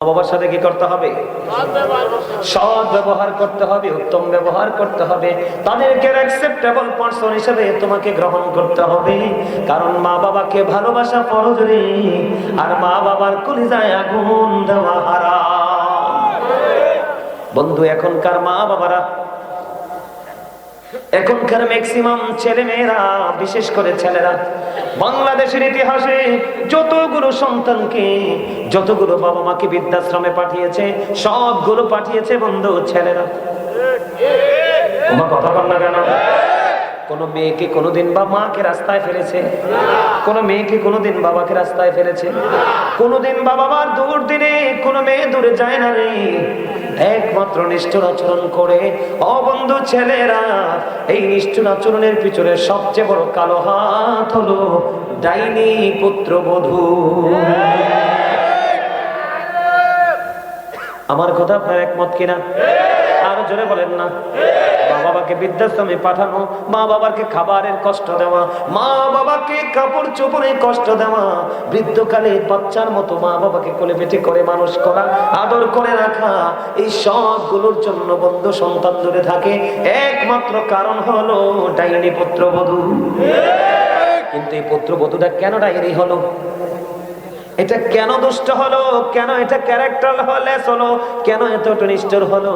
বাবার সাথে কি করতে হবে? সৎ ব্যবহার করতে হবে, উত্তম ব্যবহার করতে হবে, তাদেরকে অ্যাকসেপ্টেবল পারসন হিসেবে তোমাকে গ্রহণ করতে হবে। কারণ মা বাবাকে ভালোবাসা ফরজ রে, আর মা বাবার কলিজায় আগুন দেওয়া হারাম। বন্ধু, এখনকার মা বাবারা, এখনকার ম্যাক্সিমাম ছেলে মেয়েরা, বিশেষ করে ছেলেরা, বাংলাদেশের ইতিহাসে যতগুলো সন্তানকে, যতগুলো বাবা মাকে বৃদ্ধাশ্রমে পাঠিয়েছে, সবগুলো পাঠিয়েছে বন্ধু ছেলেরা। তোমার কথা বল না কেন? কোন মেয়েকে কোনোদিন বা মাকে রাস্তায় ফেলেছে? কোন মেয়েকে কোনোদিন বাবাকে রাস্তায় ফেলেছে? কোনোদিন বাবা মার দূর দিনে কোন মেয়ে দূরে যায় না রে, একমাত্র নিষ্ঠুর আচরণ করে। ও বন্ধু ছেলেরা, এই নিষ্ঠুর আচরণের পিছনে সবচেয়ে বড় কালো হাত হলো ডাইনি পুত্রবধূ। আমার কথা আপনার একমত কিনা? আরো জোরে বলেন না। মা বাবাকে বৃদ্ধাশ্রমে পাঠানো, মা বাবাকে খাবারের কষ্ট দেওয়া, মা বাবাকে কাপড় চোপড়ে কষ্ট দেওয়া, বৃদ্ধকালে বাচ্চার মতো মা বাবাকে কোলে পিঠে করে মানুষ করা, আদর করে রাখা, এই সবগুলোর জন্য বন্ধু সন্তান দূরে থাকে। একমাত্র কারণ হলো ডাইনি পুত্রবধূ। কিন্তু এই পুত্রবধূটা কেন ডাইনি হলো? এটা কেন দুষ্ট হলো? কেন এটা ক্যারেক্টারলেস হলো? কেন এত নিষ্ঠুর হলো?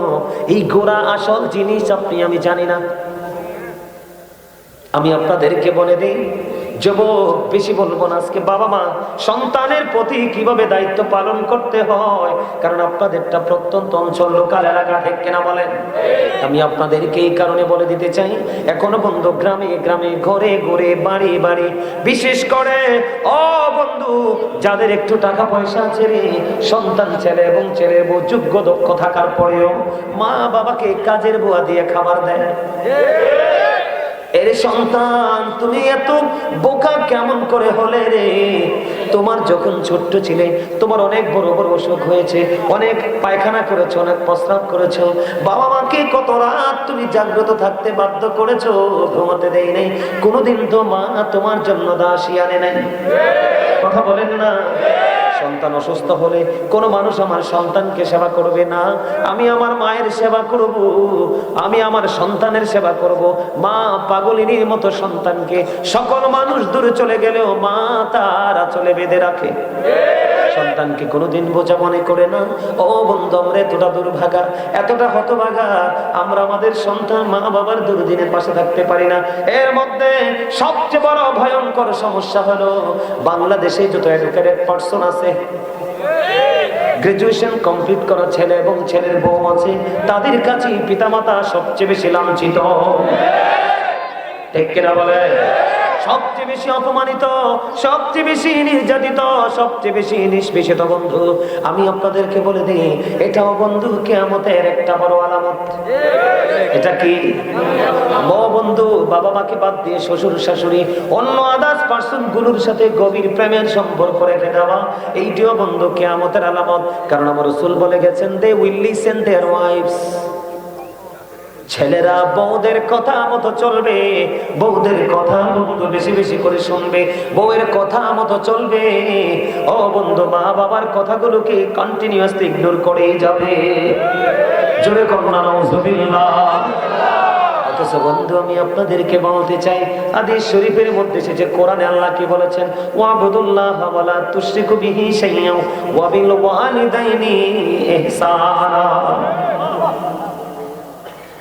এই গোড়া আসল জিনিস আপনি আমি জানি না। আমি আপনাদেরকে বলে দিই, যুবক বেশি বলবো না আজকে, বাবা মা সন্তানের প্রতি কিভাবে দায়িত্ব পালন করতে হয়, কারণ আপনাদেরটা প্রত্যন্ত অঞ্চল, লোকাল এলাকা, ঠিক কিনা বলেন? আমি আপনাদেরকে এই কারণে বলে দিতে চাই, এখনো বন্ধু গ্রামে গ্রামে, ঘরে ঘরে, বাড়ি বাড়ি, বিশেষ করে ও বন্ধু যাদের একটু টাকা পয়সা আছে রে, সন্তান ছেলে এবং ছেলে বউ যোগ্য দক্ষ থাকার পরেও মা বাবাকে কাজের বুয়া দিয়ে খাবার দেয়। এরে সন্তান, তুমি এত বোকা কেমন করে হলে রে? তোমার যখন ছোট্ট ছিলে, তোমার অনেক বড় বড় অসুখ হয়েছে, অনেক পায়খানা করেছো, অনেক প্রস্রাব করেছো, বাবা মাকে কত রাত তুমি জাগ্রত থাকতে বাধ্য করেছো, ঘুমাতে দেই নাই, কোনোদিন তো মা তোমার জন্য দাসী আনে নাই। কথা বলেন না? সন্তান অসুস্থ হলে কোন মানুষ আমার সন্তানকে সেবা করবে না, আমি আমার মায়ের সেবা করব, আমি আমার সন্তানের সেবা করব। মা পাগলিনীর মতো সন্তানকে, সকল মানুষ দূরে চলে গেলেও মা তার আঁচলে বেঁধে রাখে। সন্তানকে কোনোদিন বোঝা মনে করে না। ও বন্ধু, আমরা এতটা দুর্ভাগা, এতটা হতভাগা, আমরা আমাদের সন্তান মা বাবার দুর্দিনের পাশে থাকতে পারি না। এর মধ্যে সবচেয়ে বড় ভয়ঙ্কর সমস্যা হলো, বাংলাদেশে যত এডুকেটেড পারসন আছে, গ্রাজুয়েশন কমপ্লিট করা ছেলে এবং ছেলের বউ আছে, তাদের কাছে পিতামাতা সবচেয়ে বেশি লাঞ্ছিত, ঠিক কিনা বলে? সবচেয়ে বেশি অপমানিত, সবচেয়ে বেশি নির্যাতিত, সবচেয়ে বেশি নিষ্পেষিত। বন্ধু, আমি আপনাদেরকে বলে দিই, এটাও বন্ধু কিয়ামতের একটা বড় আলামত। এটা কি? বন্ধু, বাবা মাকে বাদ দিয়ে শ্বশুর শাশুড়ি, অন্য আদার্স পার্সন গুলোর সাথে গভীর প্রেমের সম্পর্ক রেখে দেওয়া, এইটিও বন্ধু কিয়ামতের আলামত। কারণ আমার রাসূল বলে গেছেন, they will listen their wives. ছেলেরা বউদের কথা মতো চলবে, বউদের কথা বন্ধু বেশি বেশি করে শুনবে, বউয়ের কথা মতো চলবে। ও বন্ধু, মা বাবার কথাগুলোকে কন্টিনিউয়াসলি ইগনোর করেই যাবে। জোরে করুন নাউজুবিল্লাহ। অথচ বন্ধু, আমি আপনাদেরকে বলতে চাই, হাদিস শরীফের মধ্যে এসেছে, কোরআনে আল্লাহ কি বলেছেন? ওয়াবুদুল্লাহ ওয়ালা তুশরিকু বিহি শাইয়্যান ওয়া বিল ওয়ালিদাইনি ইহসানা।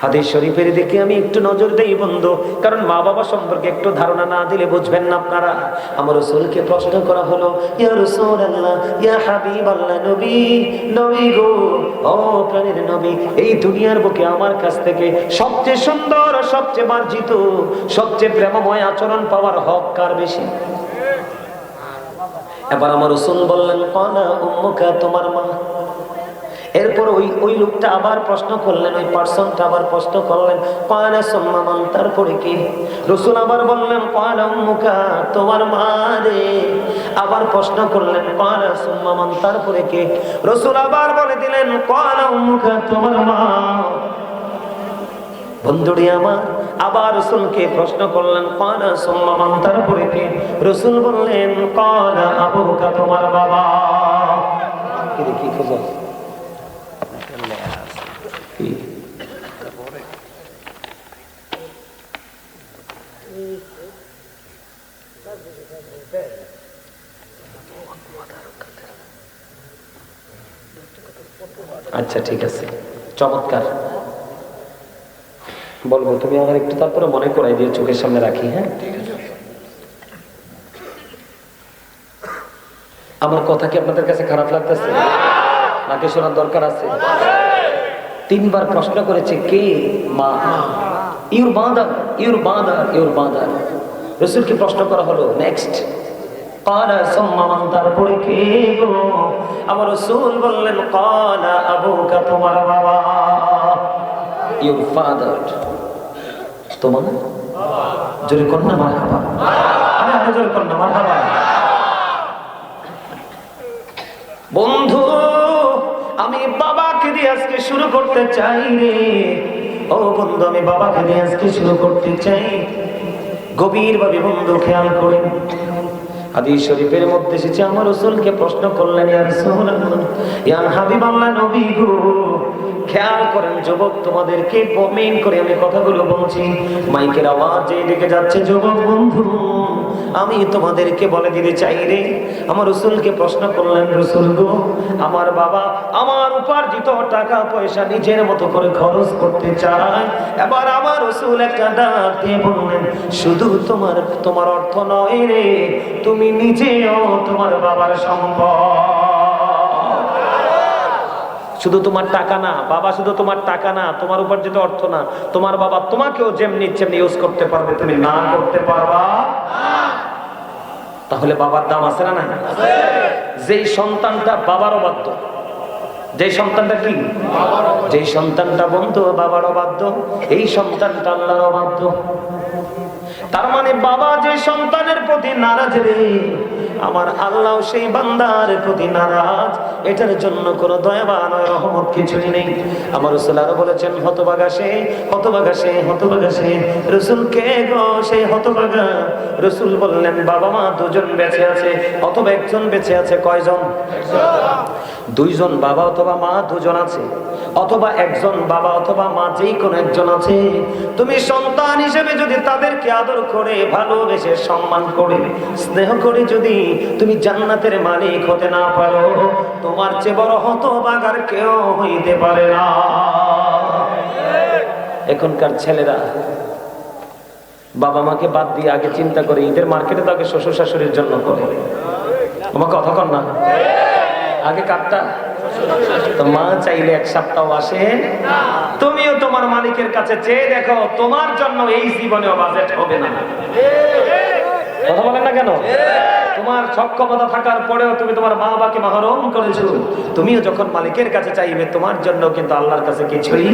হাদিস শরীফের দিকে আমি একটু নজর দেই বন্ধু, কারণ মা বাবা সম্পর্কে একটু ধারণা না দিলে বুঝবেন না আপনারা। আমার রাসূলকে প্রশ্ন করা হলো, ইয়া রাসূলুল্লাহ, ইয়া হাবিবাল্লাহ, নবী, নবী গো, ও প্রাণের নবী, এই দুনিয়ার বুকে আমার কাছ থেকে সবচেয়ে সুন্দর, সবচেয়ে মার্জিত, সবচেয়ে প্রেমময় আচরণ পাওয়ার হক কার বেশি? এবার আমার রাসূল বললেন, কানা উম্মুকা, তোমার মা। এরপর ওই লোকটা আবার প্রশ্ন করলেন, ওই পার্সনটা আবার প্রশ্ন করলেন, কানা সুম্মা মান, তারপরে কি? রাসূল আবার বললেন, কানা উম্মুকা, তোমার মা রে। আবার প্রশ্ন করলেন, কানা সুম্মা মান, তারপরে কি? রাসূল আবার বলে দিলেন, কানা উম্মুকা, তোমার মা। বন্ধুরে আমার, আবার রাসূলকে প্রশ্ন করলেন, কানা সুম্মা মান, তারপরে কি? রাসূল বললেন, কানা আবুকা, তোমার বাবা। কি খোঁজো? আচ্ছা ঠিক আছে, চমৎকার। বলবো, তুমি আমার একটু তারপরে মনে করাই দিয়ে চোখের সামনে রাখি। হ্যাঁ, আমার কথা কি আপনাদের কাছে খারাপ লাগতেছে নাকি শোনার দরকার আছে? 3 বার প্রশ্ন করেছে, কে মা? ইউর বাঁদার, ইউর বাঁদার, ইউর বাঁদার। রাসূলকে প্রশ্ন করা হলো, নেক্সট ক্বালা সুম্মা মান, তারপরে কে গো? আমার রাসূল বললেন, ক্বালা আবুকা, তোমার বাবা। ইউর ফাদার, তোমার জোরে কর না মারহাবা। আরে আরে জোরে কর না মারহাবা। বন্ধু, আমি বাবাকে দিয়ে আজকে শুরু করতে চাই রে। ও বন্ধু, আমি বাবাকে দিয়ে আজকে শুরু করতে চাই। গভীর ভাবে বন্ধু খেয়াল করেন, হাদিস শরীফের মধ্যে এসেছে, আমার রাসূলকে প্রশ্ন করলেন, ইয়া রাসূলুল্লাহ, ইয়া হাবিবাল্লাহ, নবী গো, খেয়াল করেন যুবক, তোমাদেরকে মেইন করে আমি কথাগুলো বলছি, মাইকের আওয়াজ যেদিকে যাচ্ছে, যুবক বন্ধু, আমি তোমাদেরকে বলে দিতে চাই রে। আমার রাসূলকে প্রশ্ন করলেন, রাসূল গো, আমার বাবা আমার উপার্জিত টাকা পয়সা নিজের মতো করে খরচ করতে চায়। এবার আমার রাসূল একটা ডাক দিয়ে বললেন, শুধু তোমার অর্থ নয় রে, তুমি নিজেও তোমার বাবার সম্পদ। শুধু তোমার টাকা না বাবা, শুধু তোমার টাকা না, তোমার উপার্জিত অর্থ না, তোমার বাবা তোমাকেও যেমনি যেমনি ইউজ করতে পারবে, তুমি না করতে পারবা। তাহলে বাবার দাম আছে না? না। যেই সন্তানটা বাবার অবাধ্য, যেই সন্তানটা কি, যেই সন্তানটা বন্ধু বাবার অবাধ্য, এই সন্তানটা আল্লাহর অবাধ্য। তার মানে বাবা যে সন্তানের প্রতি নারাজ রে, আমার আল্লাহ সেই বান্দার প্রতি নারাজ। এটার জন্য কোনো দয়া বা রহমত কিছুই নেই। আমার রাসূল আরো বলেছেন, হতভাগা সে, হতভাগা সে, হতভাগা সে। রাসূল কে গো সেই হতভাগা? রাসূল বললেন, বাবা মা দুজন বেঁচে আছে, অথবা একজন বেঁচে আছে। কয়জন? দুইজন বাবা অথবা মা দুজন আছে, অথবা একজন বাবা অথবা মা, যেই কোনো একজন আছে। তুমি সন্তান হিসেবে যদি তাদেরকে আদর করে, ভালোবেসে, সম্মান করে, স্নেহ করে যদি তুমি জান্নাতের মালিক হতে না পারো, তোমার চেয়ে বড় হতভাগার কেউ হইতে পারে না। এখনকার ছেলেরা বাবা মাকে বাদ দিয়ে আগে চিন্তা করে, ঈদের মার্কেটে তো আগে শ্বশুর শাশুড়ির জন্য করে। আমাকে কথা কর না, আগে কাটটা তো মা চাইলে 1 সপ্তাহ আসে। তুমিও তোমার মালিকের কাছে চেয়ে দেখো, তোমার জন্য এই জীবনেও বাজেট হবে না। কথা বলেন না কেন? তোমার সক্ষমতা থাকার পরেও তুমি তোমার মা বাবাকে মাহরুম করেছো। তুমিও যখন মালিকের কাছে চাইবে, তোমার জন্য কিন্তু আল্লাহর কাছে কিছুই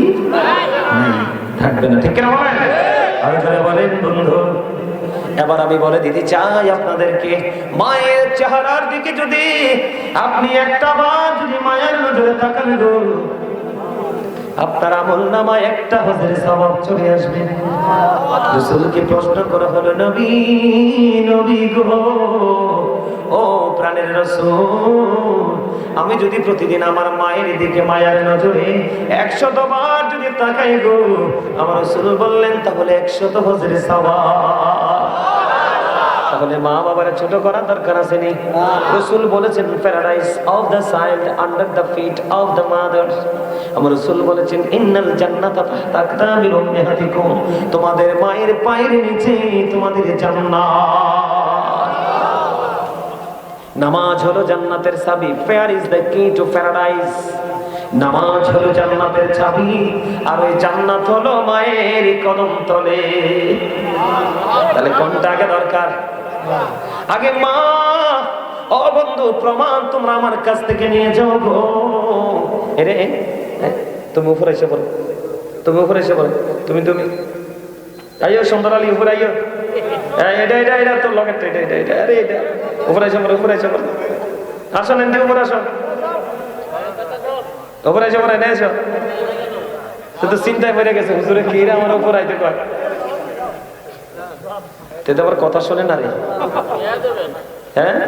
থাকবে না। ঠিক কিনা বলেন? আর যারা বলেন বন্ধু, এবার আমি বলে দিতে চাই আপনাদেরকে, মায়ের চেহারার দিকে যদি আপনি একটা বার যদি মায়ের নজরে তাকান গো, আপনার আমলনামায় একটা হজের সওয়াব চলে আসবে। রাসূলকে প্রশ্ন করা হলো, নবী, নবী গো, ও প্রাণের রাসূল, আমি যদি প্রতিদিন আমার মায়ের দিকে মায়ের নজরে 100 বার যদি তাকাই গো, আমার রাসূল বললেন, তাহলে 100 হজের সওয়াব। তাহলে মা বাবার ছোট করার দরকার আছে নি? রাসূল বলেছেন, paradise of the child under the feet of the mother. আমার রাসূল বলেছেন, ইন্নাল জান্নাতা তাহতা আকদামিল উম্মাহাতিকুম, তোমাদের মায়ের পায়ের নিচে তোমাদের জান্নাত। নামাজ হলো জান্নাতের চাবি। প্রেয়ার ইজ দ্য কি টু প্যারাডাইস। নামাজ হলো জান্নাতের চাবি, আর ওই জান্নাত হলো মায়ের কদম তলে। তাহলে কোনটা আগে দরকার? আগে মা। ও বন্ধু, প্রমাণ তোমরা আমার কাছ থেকে নিয়ে যাও গো। এরে তুমি উপরে এসে বলো, তুমি উপরে এসে বলো, তুমি তুমি আইও সুন্দর আলী, উপরে আইও। এটা এটা এটা তোর লগের, এটা এটা এটা, আরে এটা উপরে এসে বলো, উপরে এসে বলো। আসো নেন্দি, উপরে আসো, উপরে এসে বলো, এনে এসো। তো চিন্তায় পড়ে গেছে, হুজুরে কি রে আমার উপর আইতে কয়। তো আবার কথা শোনে না রে। হ্যাঁ,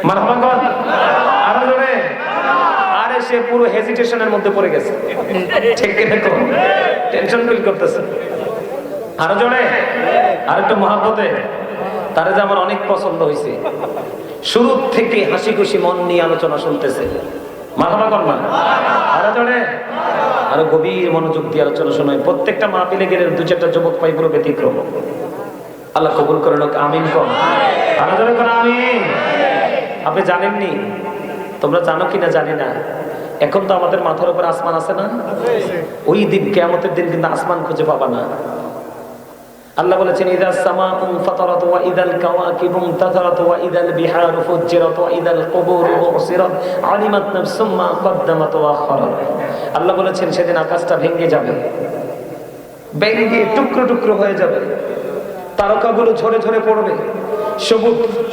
মারহাবা কর। সে পুরো হেজিটেশনের মধ্যে পড়ে গেছে, ঠিক কিনা? টেনশন ফিল করতেছে। আরো জোরে, আর একটু মহাব্বতে। তার যে আমার অনেক পছন্দ হয়েছে, শুরু থেকে হাসি খুশি মন নিয়ে আলোচনা শুনতেছে। মারহাবা কর না, আরো জোরে, আরো গভীর মনোযোগ দিয়ে আলোচনা শোনায়। প্রত্যেকটা মাহফিলে গেলে দু চারটা যুবক পাই পুরো ব্যতিক্রম। আল্লাহ কবুল করে লোক, আমিন কর, আরো জোরে কর আমিন। আপনি জানেননি, তোমরা জানো কিনা জানি না, এখন তো আমাদের মাথার উপর আসমান আছে না? ওই দিন কিয়ামতের দিন কিন্তু আসমান খুঁজে পাবা না। আল্লাহ বলেছেন ইদাস সামাউ ফাতারাত ওয়া ইদাল কাওয়াকিবু তাতারাত ওয়া ইদাল বিহারু ফুজ্জিরাত ওয়া ইদাল কুবুরু বুসিরাত আলিমাত নাফসুম মা কদ্দামাত ওয়া আখারাত। আল্লাহ বলেছেন সেদিন আকাশটা ভেঙে যাবে, ভেঙে টুকরো টুকরো হয়ে যাবে, তারকাগুলো ঝরে ঝরে পড়বে,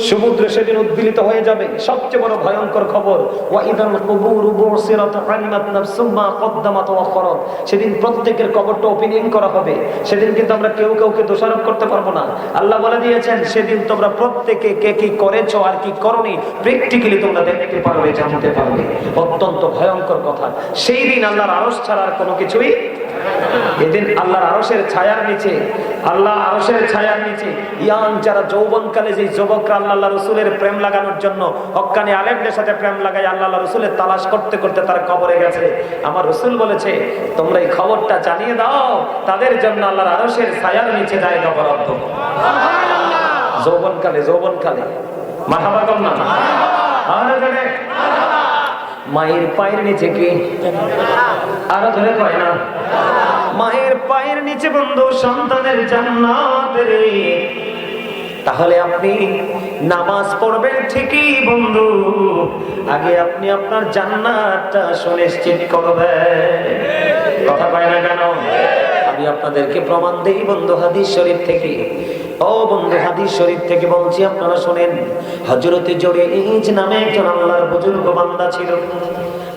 সমুদ্র সেদিন উদ্বেলিত হয়ে যাবে। সবচেয়ে বড় ভয়ঙ্কর খবর, ওয়া ইদাল কুবুরু বুসিরাত আলিমাত নাফসুম মা কদ্দামাত ওয়া আখারাত। সেদিন প্রত্যেকের কবরটা ওপেনিং করা হবে। সেদিন কিন্তু আমরা কেউ কাউকে দোষারোপ করতে পারবো না। আল্লাহ বলে দিয়েছেন সেদিন তোমরা প্রত্যেকে কে কি করেছো আর কি করনি প্র্যাকটিক্যালি তোমরা দেখতে পারবে, জানতে পারবে। অত্যন্ত ভয়ঙ্কর কথা। সেই দিন আল্লাহর আরশ ছাড়া আর কোনো কিছুই, এদিন আল্লাহর আরশের ছায়ার নিচে, আল্লাহ আরশের ছায়ার নিচে ইয়াং যারা যৌবনকালে যে যুবকরা আল্লাহ রাসূলের প্রেম লাগানোর জন্য হক্কানি আলেমদের সাথে প্রেম লাগাই আল্লাহ রাসূলের তালাশ করতে করতে তারা কবরে গেছে। আমার রাসূল বলেছে তোমরা এই খবরটা জানিয়ে দাও, তাদের জন্য আল্লাহর আরশের ছায়ার নিচে জায়গা বরাদ্দ। যৌবনকালে মারহাবা কর না, আরে ধরে মায়ের পায়ের নিচে কি, আরো ধরে কয় না, মায়ের পায়ের নিচে বন্ধু সন্তানের জান্নাত রে। তাহলে আপনি নামাজ পড়বেন ঠিকই বন্ধু, আগে আপনি আপনার জান্নাতটা সুনিশ্চিত করবেন। কথা পায় না কেন? আমি আপনাদেরকে প্রমাণ দেই বন্ধু হাদিস শরীফ থেকে। ও বন্ধু হাদিস শরীফ থেকে বলছি, আপনারা শোনেন। হযরতে জুরাইজ নামে একজন আল্লাহর বুজুর্গ বান্দা ছিল।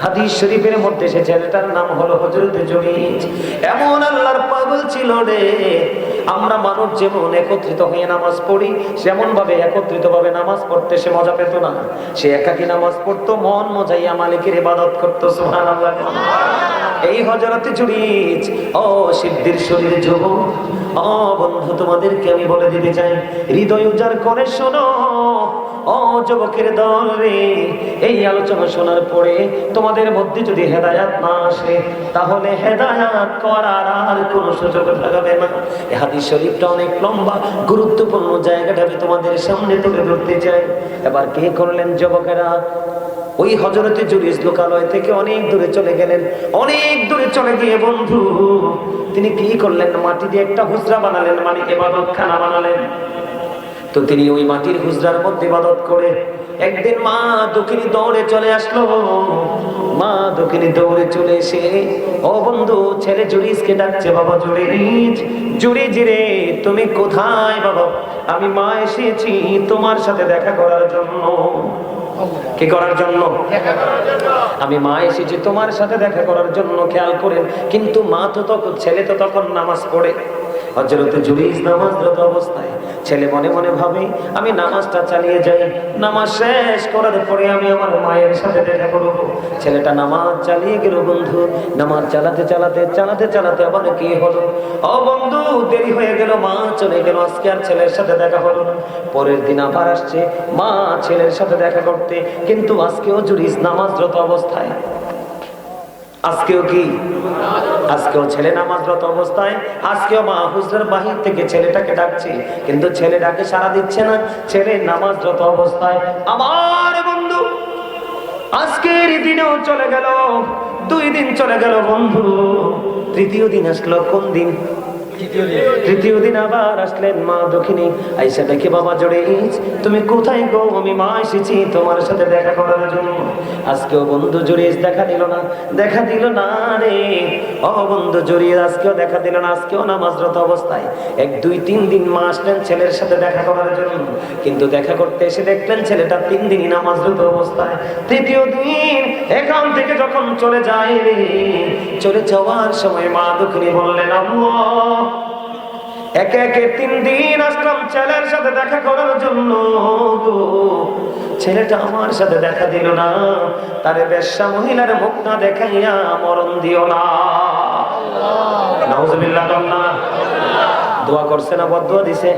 হাদিস শরীফের মধ্যে সে ছেলেটার নাম হলো হযরতে জুরাইজ। এমন আল্লাহর পাগল ছিল রে। আমরা মানুষ যেমন একত্রিত হয়ে নামাজ পড়ি, সেমন ভাবে একত্রিত ভাবে নামাজ পড়তে সে মজা পেত না। সে একাকী নামাজ পড়তো, মন মজাইয়া মালিকের ইবাদত করতো। সুবহানাল্লাহ। এই হযরতে জুরাইজ, ও সিদ্ধির শরীরে যুবক, ও বন্ধু তোমাদেরকে আমি বলে দিতে চাই, হৃদয় উজাড় করে শোনো। ও যুবকের দল রে, এই আলোচনা শোনার পরে তোমাদের মধ্যে যদি হেদায়াত না আসে, তাহলে হেদায়াত করার আর কোনো সুযোগ থাকবে না। এই হাদিস শরীফটা অনেক লম্বা, গুরুত্বপূর্ণ জায়গাটা আমি তোমাদের সামনে তুলে ধরতে চাই। এবার কে করলেন যুবকেরা? ওই হযরতে জুরাইজ লোকালয় থেকে অনেক দূরে চলে গেলেন। অনেক দূরে চলে গিয়ে বন্ধু তিনি কি করলেন? মাটি দিয়ে একটা হুজরা বানালেন, মানে ইবাদতখানা বানালেন। তো তিনি ওই মাটির হুজরার মধ্যে ইবাদত করে একদিন মা দক্ষিণী দৌড়ে চলে আসলো। মা দক্ষিণী দৌড়ে চলে এসে, ও বন্ধু ছেলে জুরাইজকে ডাকছে, বাবা জুরাইজ, জুরাইজ রে তুমি কোথায় বাবা? আমি মা এসেছি তোমার সাথে দেখা করার জন্য। কি করার জন্য? আমি মা এসেছি তোমার সাথে দেখা করার জন্য। খেয়াল করেন, কিন্তু মা তো তখন, ছেলে তো তখন নামাজ পড়ে। হযরতে জুরাইজ নামাজরত অবস্থায়, ছেলে মনে মনে ভাবে আমি নামাজটা চালিয়ে যাই, নামাজ শেষ করার পরে আমি আমার মায়ের সাথে দেখা করব। ছেলেটা নামাজ চালিয়ে গেল বন্ধু। নামাজ চালাতে চালাতে চালাতে চালাতে আবার কি হলো? ও বন্ধু দেরি হয়ে গেল, মা চলে গেল। আজকে আর ছেলের সাথে দেখা হলো না। পরের দিন আবার আসছে মা ছেলের সাথে দেখা করতে, কিন্তু আজকেও জুরাইজ নামাজরত অবস্থায়। আজকেও কি? আজকেও ছেলে নামাজরত অবস্থায়। আজকেও মা হুজরার বাহির থেকে ছেলেটাকে ডাকছে, কিন্তু ছেলে ডাকে সাড়া দিচ্ছে না। ছেলে নামাজরত অবস্থায়। আমার বন্ধু আজকের দিনেও চলে গেল, 2 দিন চলে গেল বন্ধু। তৃতীয় দিন আসলো। কোন দিন? তৃতীয় দিন আবার আসলেন মা দক্ষিণী। আইসা দেখে, বাবা জুরাইজ তুমি কোথায় গো? আমি মা এসেছি তোমার সাথে দেখা করার জন্য। আজকেও বন্ধু জুরাইজ দেখা দিল না, দেখা দিল না রে। ও বন্ধু জুরাইজ আজকেও দেখা দিল না। আজকেও নামাজরত অবস্থায়। 1, 2, 3 দিন মা আসলেন ছেলের সাথে দেখা করার জন্য, কিন্তু দেখা করতে এসে দেখলেন ছেলেটা 3 দিনই নামাজরত অবস্থায়। তৃতীয় দিন এখান থেকে যখন চলে যায় রে, চলে যাওয়ার সময় মা দক্ষিণী বললেন, আল্লাহ একে একে 3 দিন আসলাম ছেলের সাথে দেখা করার জন্য, ছেলেটা আমার সাথে দেখা দিল না, তারে বেশ্যা মহিলার মুখ না দেখাইয়া মরণ দিও না। নাউজুবিল্লাহ। না দোয়া করছে না বদদুয়া দিছে?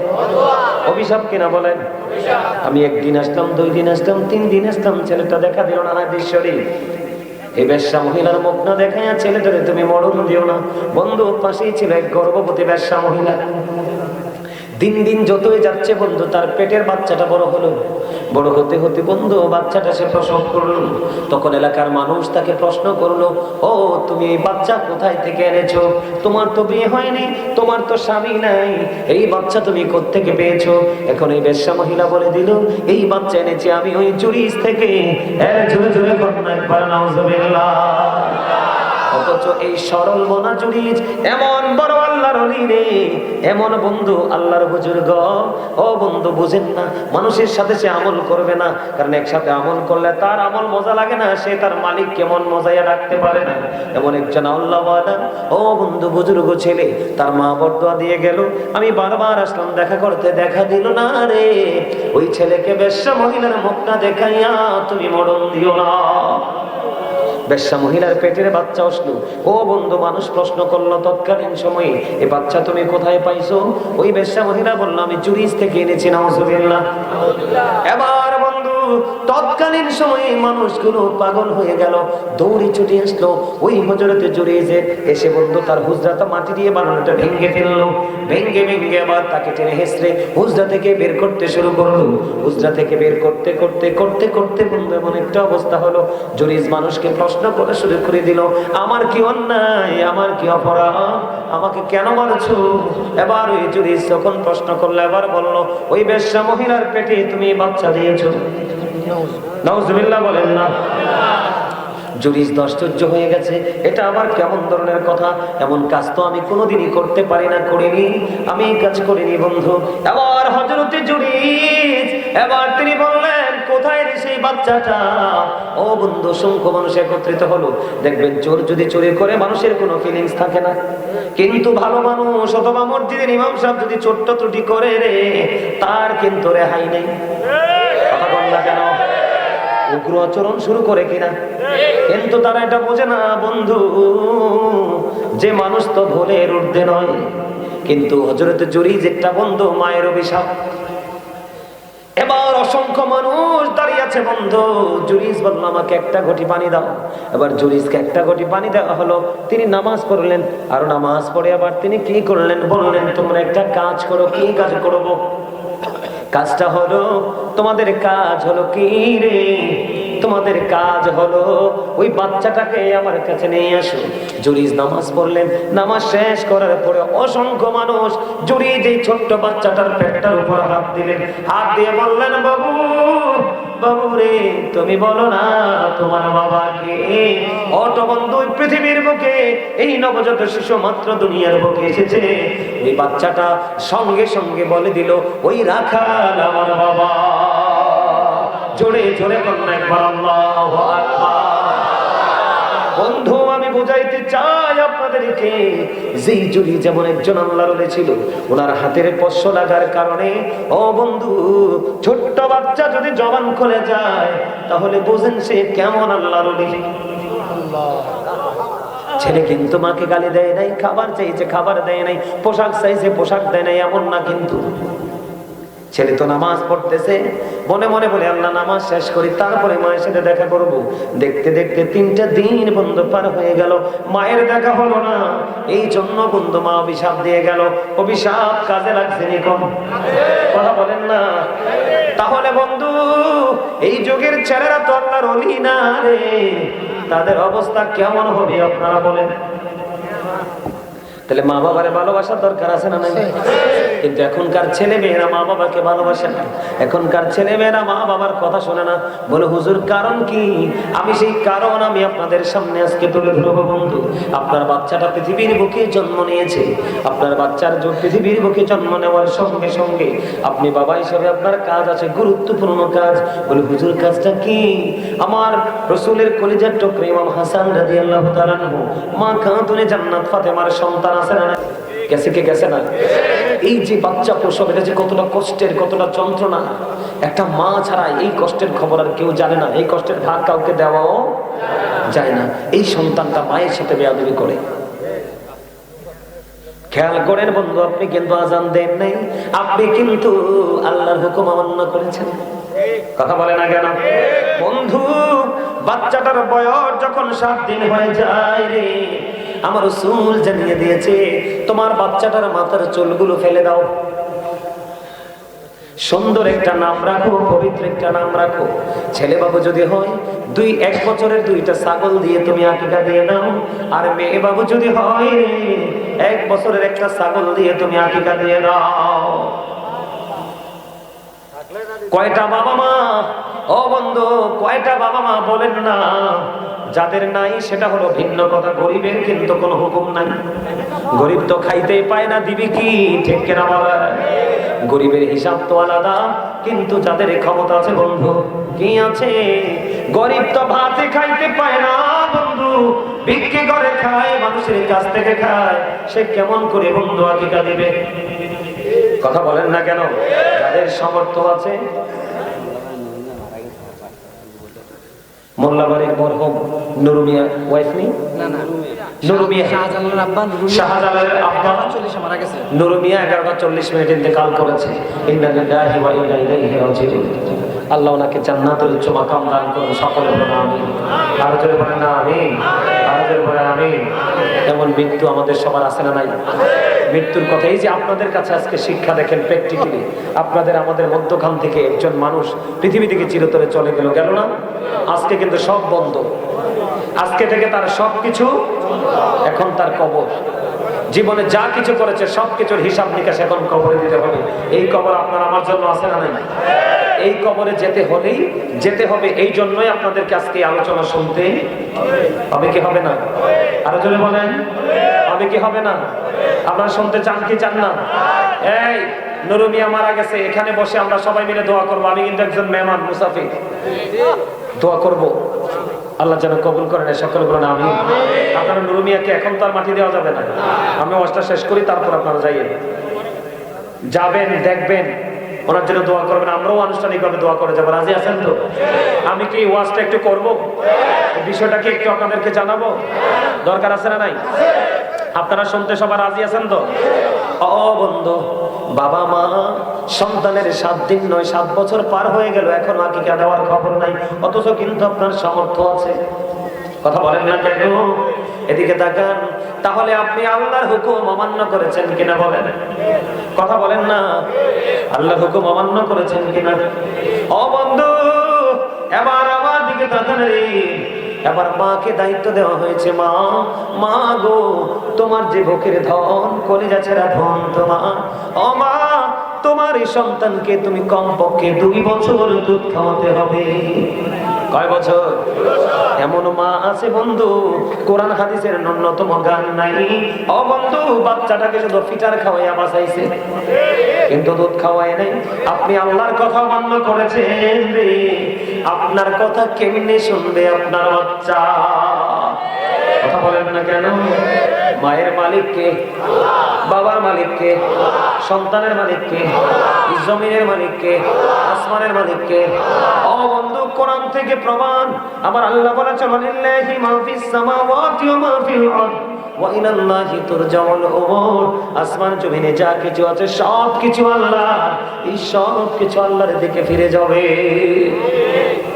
অভিশাপ কিনা বলেন? আমি একদিন আসলাম, 2 দিন আসলাম, 3 দিন আসলাম, ছেলেটা দেখা দিল না। হাদিস শরীফ। এই বেশ্যা মহিলার মুখ না দেখাইয়া ছেলেটারে তুমি মরণ দিও না। বন্ধু পাশেই ছিল এক গর্ভবতী বেশ্যা মহিলা। দিন দিন যতই যাচ্ছে বন্ধু, তার পেটের বাচ্চাটা বড় হলো। বড় হতে হতে বন্ধু বাচ্চাটা সে প্রসব করলো। তখন এলাকার মানুষ তাকে প্রশ্ন করলো, ও তুমি এই বাচ্চা কোথায় থেকে এনেছো? তোমার তো বিয়ে হয়নি, তোমার তো স্বামী নাই, এই বাচ্চা তুমি কোত্থেকে পেয়েছো? এখন এই বেশ্যা মহিলা বলে দিল, এই বাচ্চা এনেছি আমি ওই জুরিজ থেকে। জোরে জোরে কন্যা একবার নাউজুবিল্লাহ। অথচ এই সরল মনা জুরিজ এমন বড় আল্লাহর ওলি রে, এমন বন্ধু আল্লাহর বুজুর্গ। ও বন্ধু বুঝেন না, মানুষের সাথে সে আমল করবে না, কারণ একসাথে আমল করলে তার আমল মজা লাগে না, সে তার মালিক কেমন মজাইয়া রাখতে পারে না। এমন একজন আল্লাহওয়ালা ও বন্ধু বুজুর্গ ছেলে, তার মা বরদোয়া দিয়ে গেল, আমি বারবার আসলাম দেখা করতে, দেখা দিল না রে। ওই ছেলেকে বেশ্যা মহিলার মুখ না দেখাইয়া তুমি মরণ দিও না। বেশ্যা মহিলার পেটের বাচ্চা আসলো। ও বন্ধু মানুষ প্রশ্ন করলো তৎকালীন সময়ে, এই বাচ্চা তুমি কোথায় পাইছো? ওই বেশ্যা মহিলা বলল, আমি জুরিজ থেকে এনেছি। নাউজুবিল্লাহ। এবার বন্ধু তৎকালীন সময়ে মানুষগুলো পাগল হয়ে গেল, দৌড়ে ছুটে আসলো ওই হযরতে জুরিজে। এসে বন্ধু তার হুজরাটা মাটি দিয়ে বানানোটা ভেঙে ফেললো। ভেঙে ভেঙে আবার তাকে টেনে হেসড়ে হুজরা থেকে বের করতে শুরু করলো। হুজরা থেকে বের করতে করতে করতে করতে বন্ধু এমন একটা অবস্থা হলো, জুরিজ মানুষকে প্রশ্ন করে শুরু করে দিল, আমার কি অন্যায়, আমার কি অপরাধ, আমাকে কেন মারছো? এবার ওই জুরিজ যখন প্রশ্ন করলো, এবার বললো, ওই বেশ্যা মহিলার পেটে তুমি বাচ্চা দিয়েছো। নাউজুবিল্লাহ বলেন না। জুরিজ আশ্চর্য হয়ে গেছে, এটা আবার কেমন ধরনের কথা? এমন কাজ তো আমি কোনোদিনই করতে পারি না, করিনি, আমি এই কাজ করিনি বন্ধু। এবার হযরতে জুরিজ এবার তিনি বললেন, কোথায় রে সেই বাচ্চাটা? ও বন্ধু অসংখ্য মানুষ একত্রিত হলো। দেখবেন চোর যদি চুরি করে মানুষের কোনো ফিলিংস থাকে না, কিন্তু ভালো মানুষ অথবা মসজিদের ইমাম সাহেব যদি ছোট্ট ত্রুটি করে রে, তার কিন্তু রেহাই নেই। কথা বল না কেন? উগ্র আচরণ শুরু করে কিনা? কিন্তু তারা এটা বোঝে না বন্ধু, যে মানুষ তো ভুলের ঊর্ধ্বে নয়। কিন্তু হযরতে জুরিজ একটা বন্ধু মায়ের অভিশাপ। এবার অসংখ্য মানুষ দাঁড়িয়ে আছে বন্ধু। জুরিজ বলল, আমাকে একটা ঘটি পানি দাও। এবার জুরিজকে একটা ঘটি পানি দেওয়া হলো। তিনি নামাজ পড়লেন, আর নামাজ পড়ে আবার তিনি কি করলেন? বললেন, তোমরা একটা কাজ করো। কি কাজ করবো? কাজটা হলো, তোমাদের কাজ হলো কি রে? তোমাদের কাজ হলো ওই বাচ্চাটাকে আমার কাছে নিয়ে আসো। জুরিজ নামাজ পড়লেন, নামাজ শেষ করার পরে অসংখ্য মানুষ জুরিজ এই ছোট্ট বাচ্চাটার পেটটার উপর হাত দিলেন। হাত দিয়ে বললেন, বাবু বাবু রে, তুমি বলো না তোমার বাবা কে? অটো বন্ধু পৃথিবীর বুকে এই নবজাত শিশু মাত্র দুনিয়ার বুকে এসেছে। ওই বাচ্চাটা সঙ্গে সঙ্গে বলে দিল, ওই রাখাল আমার বাবা। জোরে জোরে কন্যা একবার আল্লাহু আকবার। বন্ধু আমি বুঝাইতে চাই আপনাদেরকে, যেই জুরিজ যেমন একজন আল্লাহর ওলি ছিল, ওনার হাতের স্পর্শ লাগার কারণে ও বন্ধু ছোট্ট বাচ্চা যদি জবান খুলে যায়, তাহলে বুঝেন সে কেমন আল্লাহর ওলি। ছেলে কিন্তু মাকে গালি দেয় নাই, খাবার চাইছে খাবার দেয় নাই, পোশাক চাইছে পোশাক দেয় নাই, এমন না। কিন্তু ছেলে তো নামাজ পড়তেছে, মনে মনে বলে আল্লাহ নামাজ শেষ করি, তারপরে মায়ের সাথে দেখা করব। দেখতে দেখতে 3টা দিন বন্ধু পার হয়ে গেল, মায়ের দেখা হলো না। এই জন্য বন্ধু মা অভিশাপ দিয়ে গেল। অভিশাপ কাজে লাগছে নি? কম কথা বলেন না। তাহলে বন্ধু এই যুগের ছেলেরা তো আল্লাহর ওলি না রে, তাদের অবস্থা কেমন হবে আপনারা বলেন? তাহলে মা বাবার ভালোবাসার দরকার আছে না নাই? কিন্তু এখনকার ছেলে মেয়েরা মা বাবাকে ভালোবাসে না। এখনকার ছেলে মেয়েরা মা বাবার কথা শোনে না। বলে, হুজুর কারণ কি? আমি সেই কারণ আমি আপনাদের সামনে আজকে তুলে ধরবো বন্ধু। আপনার বাচ্চাটা পৃথিবীর বুকে জন্ম নিয়েছে। আপনার বাচ্চার পৃথিবীর বুকে জন্ম নেওয়ার সঙ্গে সঙ্গে আপনি বাবা হিসেবে আপনার কাজ আছে, গুরুত্বপূর্ণ কাজ। বলে, হুজুর কাজটা কি? আমার রাসূলের কলিজার টুকরা ইমাম হাসান রাদিয়াল্লাহু তাআলা আনহু, মা খাতুনে জান্নাত ফাতেমার সন্তান আছে না? গেছে কে? গেছে না? এই যে বাচ্চা প্রসব, এটা যে কতটা কষ্টের, কতটা যন্ত্রণা, একটা মা ছাড়া এই কষ্টের খবর আর কেউ জানে না। এই কষ্টের ভাগ কাউকে দেওয়াও যায় না। এই সন্তানটা মায়ের সাথে বেয়াদবি করে। খেয়াল করেন বন্ধু, আপনি কিন্তু আজান দেন নাই, আপনি কিন্তু আল্লাহর হুকুম অমান্য করেছেন। কথা বলে না কেন বন্ধু? বাচ্চাটার বয়স যখন 7 দিন হয়ে যায় রে, আমার রাসূল জানিয়ে দিয়েছে তোমার বাচ্চাটার মাথার চুলগুলো ফেলে দাও, সুন্দর একটা নাম রাখো, পবিত্র একটা নাম রাখো। ছেলে বাবু যদি হয় 1 বছরের 2টা ছাগল দিয়ে তুমি আকিকা দিয়ে দাও, আর মেয়ে বাবু যদি হয় 1 বছরের একটা ছাগল দিয়ে তুমি আকিকা দিয়ে দাও। কয়টা বাবা মা, ও বন্ধু, কয়টা বাবা মা বলেন না? যাদের নাই সেটা হলো ভিন্ন কথা, গরিবের কিন্তু কোনো হুকুম নাই। গরিব তো খাইতেই পায় না, দিবি কি? ঠিক কিনা বলেন? গরিবের হিসাব তো আলাদা, কিন্তু যাদের ক্ষমতা আছে বন্ধু, কি আছে? গরিব তো ভাতে খাইতে পায় না বন্ধু, ভিক্ষে করে খায়, মানুষের কাছ থেকে খায়, সে কেমন করে বন্ধু আকিকা দিবে? কথা বলেন না কেন? যাদের সামর্থ্য আছে, মোল্লাবাড়ির মরহুম নুরু মিয়া ওয়াইফ নেই? নুরু মিয়া, শাহজালালের আব্বা মারা গেছে। নুরু মিয়া 11:40 ইন্তেকাল করেছে। ইন্না লিল্লাহি ওয়া ইন্না ইলাইহি রাজিউন। আল্লাহ ওনাকে জান্নাতুল উচ্চ মাকাম দান করুন, সকলে বলেন আমিন। আর জোরে বলেন আমিন, আর জোরে বলেন আমিন। এমন মৃত্যু আমাদের সবার আছে না নাই? মৃত্যুর কথা, এই যে আপনাদের কাছে আজকে শিক্ষা দেখেন প্র্যাকটিক্যালি, আপনাদের আমাদের মধ্যখান থেকে একজন মানুষ পৃথিবী থেকে চিরতরে চলে গেল, গেল না? আজকে কিন্তু সব বন্ধ, আজকে থেকে তার সবকিছু, এখন তার কবর। জীবনে যা কিছু করেছে সবকিছুর হিসাব নিকাশ এখন কবরে দিতে হবে। এই কবর আপনার আমার জন্য আছে না নাই? এই কবরে যেতে হবে। এই জন্যই আপনাদেরকে আজকে আলোচনা শুনতে হবে কি হবে না? আরো জোরে বলেন, হবে কি হবে না? আপনারা শুনতে চান কি চান না? এই নুরু মিয়া মারা গেছে, এখানে বসে আমরা সবাই মিলে দোয়া করবো। আমি কিন্তু একজন মেহমান, মুসাফির, দোয়া করব আল্লাহ যেন কবুল করেন। সকল বলেন আমিন। আপনারা নুরু মিয়াকে এখন তো আর মাটি দেওয়া যাবে না, আমি ওয়াজটা শেষ করি, তারপর আপনারা যাবেন, দেখবেন, ওনার জন্য দোয়া করবেন। আমরাও আনুষ্ঠানিকভাবে দোয়া করে যাবো। রাজি আছেন তো? আমি কি ওয়াজটা একটু করবো, বিষয়টাকে একটু আপনাদেরকে জানাবো, দরকার আছে না নাই? আপনারা শুনতে সবার রাজি আছেন তো? ও বন্ধু, বাবা মা সন্তানের 7 দিন নয় 7 বছর পার হয়ে গেল, এখন আকিকা দেওয়ার খবর নাই, অথচ কিন্তু আপনার সামর্থ্য আছে। কথা বলেন না কেন? এদিকে তাকান। তাহলে আপনি আল্লাহর হুকুম অমান্য করেছেন কিনা বলেন? কথা বলেন না, আল্লাহর হুকুম অমান্য করেছেন কিনা? ও বন্ধু, এবার আমার দিকে তাকান রে। এবার মাকে দায়িত্ব দেওয়া হয়েছে। মা গো, তোমার যে বুকের ধন, কলিজা ছেঁড়া ধন তোমার। ও মা, তোমার এই সন্তানকে তুমি কমপক্ষে 2 বছর দুধ খাওয়াতে হবে। কয় বছর? এমন মা আছে বন্ধু, কোরআন হাদিসের ন্যূনতম জ্ঞান নাই। ও বন্ধু, বাচ্চাটাকে শুধু ফিটার খাওয়াইয়া বাঁচাইছে, কিন্তু দুধ খাওয়ায় নাই। আপনি আল্লাহর কথা মান্য করেছেন রে, আপনার কথা কেমনে শুনবে আপনার বাচ্চা? কথা বলেন না কেন? মায়ের মালিক কে? বাবার মালিক কে? সন্তানের মালিক কে? জমিনের মালিক কে? আসমানের মালিক কে? ও বন্ধু, কোরআন থেকে প্রমাণ। আমার আল্লাহ বলেছেন, লিল্লাহি মা ফিস সামাওয়াতি ওয়া মা ফিল আরদ ওয়া ইলাল্লাহি তুরজাউল উমুর। আসমান জমিনে যা কিছু আছে সব কিছু আল্লাহ, এই সব কিছু আল্লাহর দিকে ফিরে যাবে।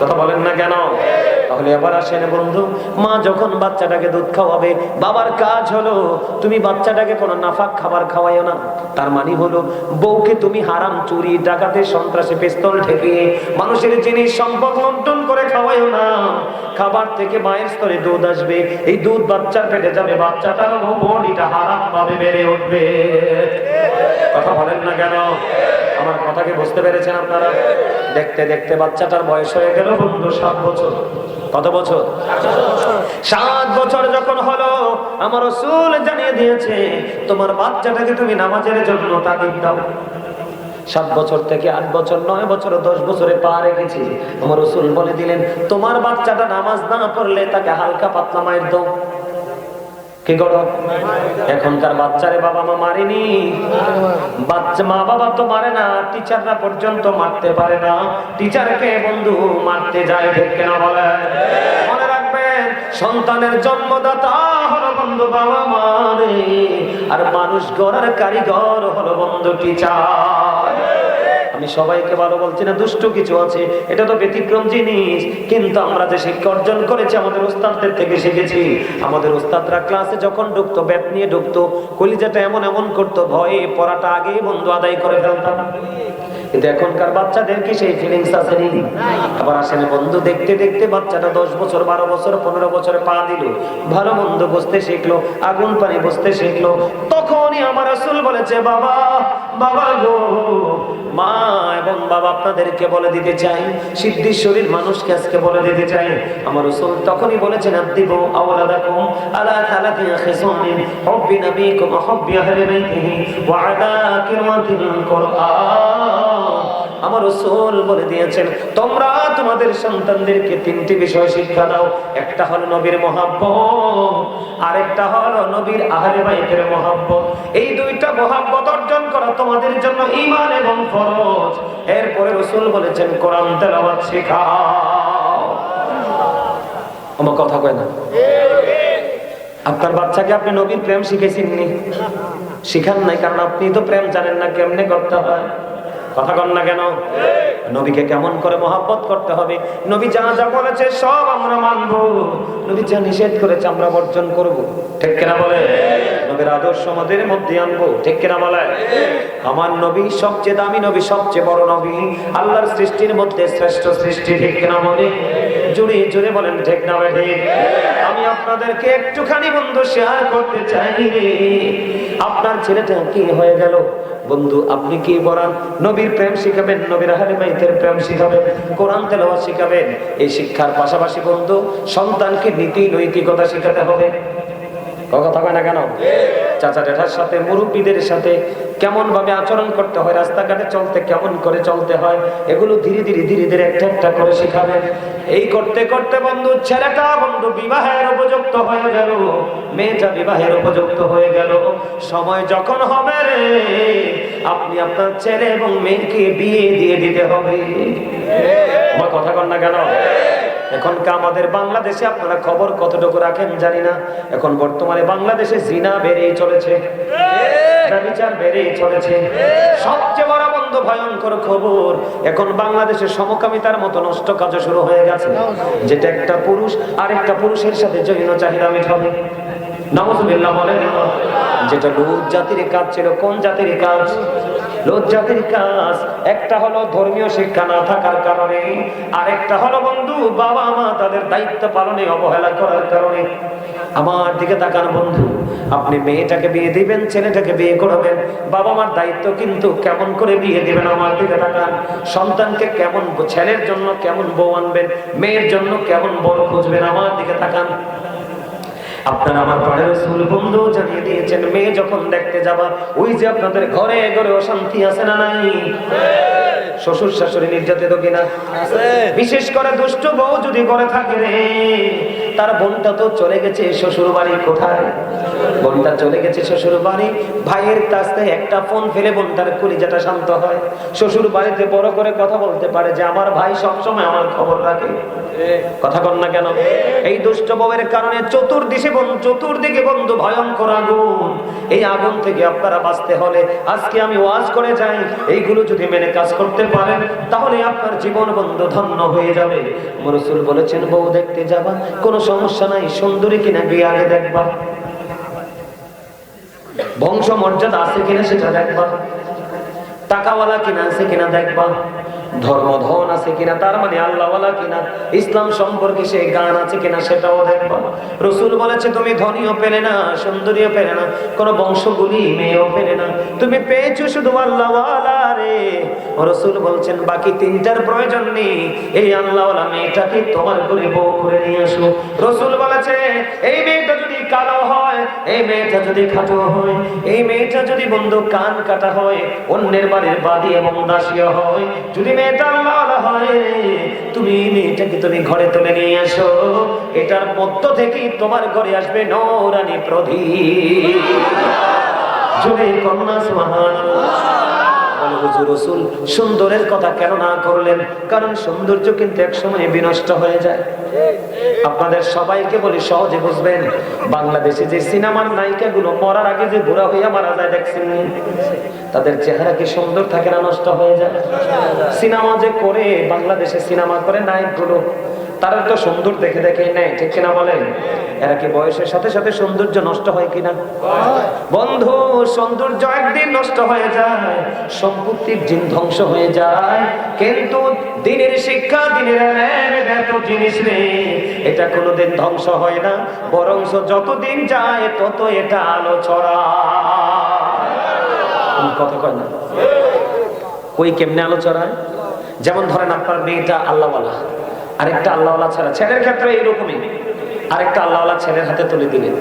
কথা বলেন না কেন? তাহলে এবার আসেন বন্ধু, মা যখন বাচ্চাটাকে দুধ খাওয়াবে, বাবার কাজ হলো তুমি বাচ্চাটাকে কোনো নাফাক খাবার খাওয়াইও না। তার মানে হলো বউকে তুমি হারাম, চুরি, ডাকাতি, সন্ত্রাসী, পিস্তল ঠেকিয়ে মানুষের জিনিস সম্পদ লুণ্ঠন করে খাওয়াইও না। খাবার থেকে মায়ের স্তরে দুধ আসবে, এই দুধ বাচ্চার পেটে যাবে, বাচ্চাটার বডিটা হারাম ভাবে বেড়ে উঠবে। কথা বলেন না কেন? আমার কথাকে বুঝতে পেরেছেন আপনারা? দেখতে দেখতে বাচ্চাটার বয়স হয়ে গেল বন্ধু 7 বছর। কত বছর? 7 বছর যখন হলো, আমার রাসূল জানিয়ে দিয়েছে তোমার বাচ্চাটাকে তুমি নামাজের জন্য তালিম দাও। 7 বছর থেকে 8 বছর, 9 বছর, 10 বছরে পা রেখেছি। আমার রাসূল বলে দিলেন তোমার বাচ্চাটা নামাজ না পড়লে তাকে হালকা পাতলা মায়ের দাও। কি করো? এখনকার বাচ্চারে বাবা মা মারেনি, বাচ্চা মা বাবা তো মারে না, টিচাররা পর্যন্ত মারতে পারে না, টিচারকে বন্ধু মারতে যায়, ঠিক কিনা বলে? মনে রাখবেন, সন্তানের জন্মদাতা হলো বন্ধু বাবা মা রে, আর মানুষ গড়ার কারিগর হলো বন্ধু টিচার। আমি সবাইকে ভালো বলছি না, দুষ্ট কিছু আছে, এটা তো ব্যতিক্রম জিনিস, কিন্তু আমরা যে শিক্ষা অর্জন করেছি আমাদের ওস্তাদদের থেকে শিখেছি। আমাদের ওস্তাদরা ক্লাসে যখন ঢুকতো, ব্যাট নিয়ে ঢুকতো, কলিজাটা এমন এমন করতো, ভয়ে পড়াটা আগেই বন্ধু আদায় করে ফেলতাম। কিন্তু এখনকার বাচ্চাদের কি সেই ফিলিংস আছে? আবার আসেন বন্ধু, দেখতে দেখতে বাচ্চাটা 10 বছর 12 বছর 15 বছরে পা দিল, ভালো মন্দ বুঝতে শিখলো, আগুন পানি বুঝতে শিখলো, তখনই আমার রাসূল বলেছে, বাবা বাবা গো, মা এবং বাবা আপনাদেরকে বলে দিতে চাই, সিদ্ধেশ্বরীর মানুষকে আজকে বলে দিতে চাই, আমার রাসূল তখনই বলেছেন, আদিবু আওলাদাকুম আলা সালাতি খিসানিন হুব্বি নবীকুম হুব্বি আহলি বাইতিহি ওয়া আলা কিরামাতিল কুরআন। আমার রাসূল বলে দিয়েছেন, তোমরা তোমাদের সন্তানদেরকে 3টি বিষয় শিক্ষা দাও, একটা হলো নবীর মহব্বত, আরেকটা হলো নবীর আহলে বাইতের মহব্বত। এই দুইটা মহব্বত অর্জন করা তোমাদের জন্য ঈমান এবং ফরজ। এরপরে রাসূল বলেছেন, কোরআন তেলাওয়াত শেখাও। আমার কথা কয় না? আপনার বাচ্চাকে আপনি নবীর প্রেম শিখেছেননি? শিখান নাই, কারণ আপনি তো প্রেম জানেন না কেমনে করতে হয়। কথা কন না কেন? নবীকে কেমন করে মহব্বত করতে হবে, নবী যা যা বলেছে সব আমরা মানবো, নবী যা নিষেধ করেছে আমরা বর্জন করব, ঠিক কিনা বলে? নবীর আদর্শ আমাদের মধ্যে আনবো, ঠিক কিনা বলে? আমার নবী সবচেয়ে দামি নবী, সবচেয়ে বড় নবী, আল্লাহর সৃষ্টির মধ্যে শ্রেষ্ঠ সৃষ্টি, ঠিক কিনা বলে? জুড়ে জুড়ে বলেন ঠিক না বেঠে? আমি আপনাদেরকে একটুখানি বন্ধু শেয়ার করতে চাই রে, আপনার ছেলেটা কি হয়ে গেল বন্ধু, আপনি কি বলেন? নবীর প্রেম শিখাবেন, নবীর আহলে বাইতের প্রেম শিখাবেন, কোরআন তেলাওয়াত শিখাবেন। এই শিক্ষার পাশাপাশি বন্ধু সন্তানকে নীতি নৈতিকতা শিখাতে হবে। কথা কয় না কেন? চাচা জেঠার সাথে, মুরব্বীদের সাথে কেমন ভাবে আচরণ করতে হয়, রাস্তাঘাটে চলতে কেমন করে চলতে হয়, এগুলো ধীরে ধীরে ধীরে ধীরে একটা একটা করে শিখাবেন। এই করতে করতে বন্ধু ছেলেটা বন্ধু বিবাহের উপযুক্ত হয়ে গেল, মেয়েটা বিবাহের উপযুক্ত হয়ে গেল। সময় যখন হবে রে, আপনি আপনার ছেলে এবং মেয়েকে বিয়ে দিয়ে দিতে হবে। আমার কথা কন না কেন? এখনকার আমাদের বাংলাদেশে আপনারা খবর কতটুকু রাখেন জানি না, এখন বর্তমানে বাংলাদেশে জিনা বেড়েই চলেছে, ব্যভিচার বেড়েই চলেছে। সবচেয়ে বড় বন্ধ ভয়ঙ্কর খবর, এখন বাংলাদেশে সমকামিতার মতো নষ্ট কাজ শুরু হয়ে গেছে, যেটা একটা পুরুষ আরেকটা পুরুষের সাথে যৌন চাহিদা মেটাবে। নাউযুবিল্লাহ বলেন। যেটা লূত জাতির কাজ ছিল, কোন জাতির কাজ? লূত জাতির কাজ। একটা হলো ধর্মীয় শিক্ষা না থাকার কারণে, আরেকটা হলো বন্ধু বাবা মা তাদের দায়িত্ব পালনে অবহেলা করার কারণে। আমার দিকে তাকান বন্ধু, আপনি মেয়েটাকে বিয়ে দিবেন, ছেলেটাকে বিয়ে করাবেন, বাবা মার দায়িত্ব কিন্তু কেমন করে বিয়ে দিবেন আমার দিকে তাকান। সন্তানকে কেমন, ছেলের জন্য কেমন বউ আনবেন, মেয়ের জন্য কেমন বড় খুঁজবেন, আমার দিকে তাকান। আপনারা আমার প্রাণের রাসূল বন্ধু জানিয়ে দিয়েছেন, মেয়ে যখন দেখতে যাবা, ওই যে আপনাদের ঘরে ঘরে অশান্তি আছে না নাই? শ্বশুর শাশুড়ি নির্যাতিত কিনা? বিশেষ করে দুষ্ট বউ যদি ঘরে থাকে রে, তার বোনটা তো চলে গেছে শ্বশুর বাড়ি। কোথায়? বোনটা চলে গেছে শ্বশুর বাড়ি। ভাইয়ের কাছে একটা ফোন ফেলে বোনটার কলিজাটা শান্ত হয়, শ্বশুর বাড়িতে বড় করে কথা বলতে পারে যে আমার ভাই সবসময় আমার খবর রাখে। কথা কন না কেন? এই দুষ্ট বউয়ের কারণে চতুর্দিকে বন্ধু ভয়ঙ্কর আগুন। এই আগুন থেকে আপনারা বাঁচতে হলে আজকে আমি ওয়াজ করে যাই, এইগুলো যদি মেনে কাজ করতে পারেন তাহলে আপনার জীবন বন্ধু ধন্য হয়ে যাবে। রাসূল বলেছেন, বউ দেখতে যাবা, কোনো সমস্যা নাই, সুন্দরী কিনা বিয়ে আগে দেখবা, বংশ মর্যাদা আছে কিনা সেটা দেখবা, টাকাওয়ালা কিনা আছে কিনা দেখবা, ধর্ম ধন আছে কিনা, তার মানে আল্লাহওয়ালা কিনা, ইসলাম সম্পর্কে সে জ্ঞান আছে কিনা সেটাও দেখবা। রাসূল বলেছে, তুমি ধনীও পেলে না, সুন্দরীও পেলে না, কোন বংশগুলি মেয়েও পেলে না, তুমি পেয়েছো শুধু আল্লাহওয়ালা রে, রাসূল বলছেন বাকি তিনটার প্রয়োজন নেই, এই আল্লাহওয়ালা মেয়েটাকে তোমার ঘরে বউ করে নিয়ে আসো। রাসূল বলেছে এই মেয়েটা যদি কালো হয়, এই মেয়েটা যদি খাটো হয়, এই মেয়েটা যদি বন্ধু কান কাটা হয়, অন্যের বাড়ির বাদী এবং দাসীয় হয়, যদি মেয়েটা আল্লাহওয়ালা হয়, তুমি মেয়েটাকে তুমি ঘরে তুলে নিয়ে আসো, এটার মধ্য থেকে তোমার ঘরে আসবে নূরানী প্রদীপ। জোরে কন্যা সুবহানাল্লাহ। বলে হুজুর রাসূল সুন্দরের কথা কেন না করলেন? কারণ সৌন্দর্য কিন্তু একসময় বিনষ্ট হয়ে যায়। আপনাদের সবাইকে বলি সহজে বুঝবেন, বাংলাদেশে যে সিনেমার নায়িকাগুলো মরার আগে যে বুড়া হইয়া মারা যায় দেখছেন, তাদের চেহারা কি সুন্দর থাকে না নষ্ট হয়ে যায়? সিনেমা যে করে, বাংলাদেশে সিনেমা করে নায়কগুলো, তারা তো সুন্দর দেখে দেখে নেয়, ঠিক কিনা বলেন? এরা কি বয়সের সাথে সাথে সৌন্দর্য নষ্ট হয় কিনা? বন্ধু, সৌন্দর্য একদিন নষ্ট হয়ে যায়, সম্পত্তির দিন ধ্বংস হয়ে যায়, কিন্তু দিনের শিক্ষা, দিনের এত জিনিস নেই, এটা কোনোদিন ধ্বংস হয় না, বরং যতদিন যায় তত এটা আলো ছড়ায়। কথা কয় না? ওই কেমনে আলো ছড়ায়? যেমন ধরেন আপনার মেয়েটা আল্লাহওয়ালা, আরেকটা আল্লাহওয়ালা ছাড়া, ছেলের ক্ষেত্রে এইরকমই, আরেকটা আল্লাহওয়ালা ছেলের হাতে তুলে দিলেন,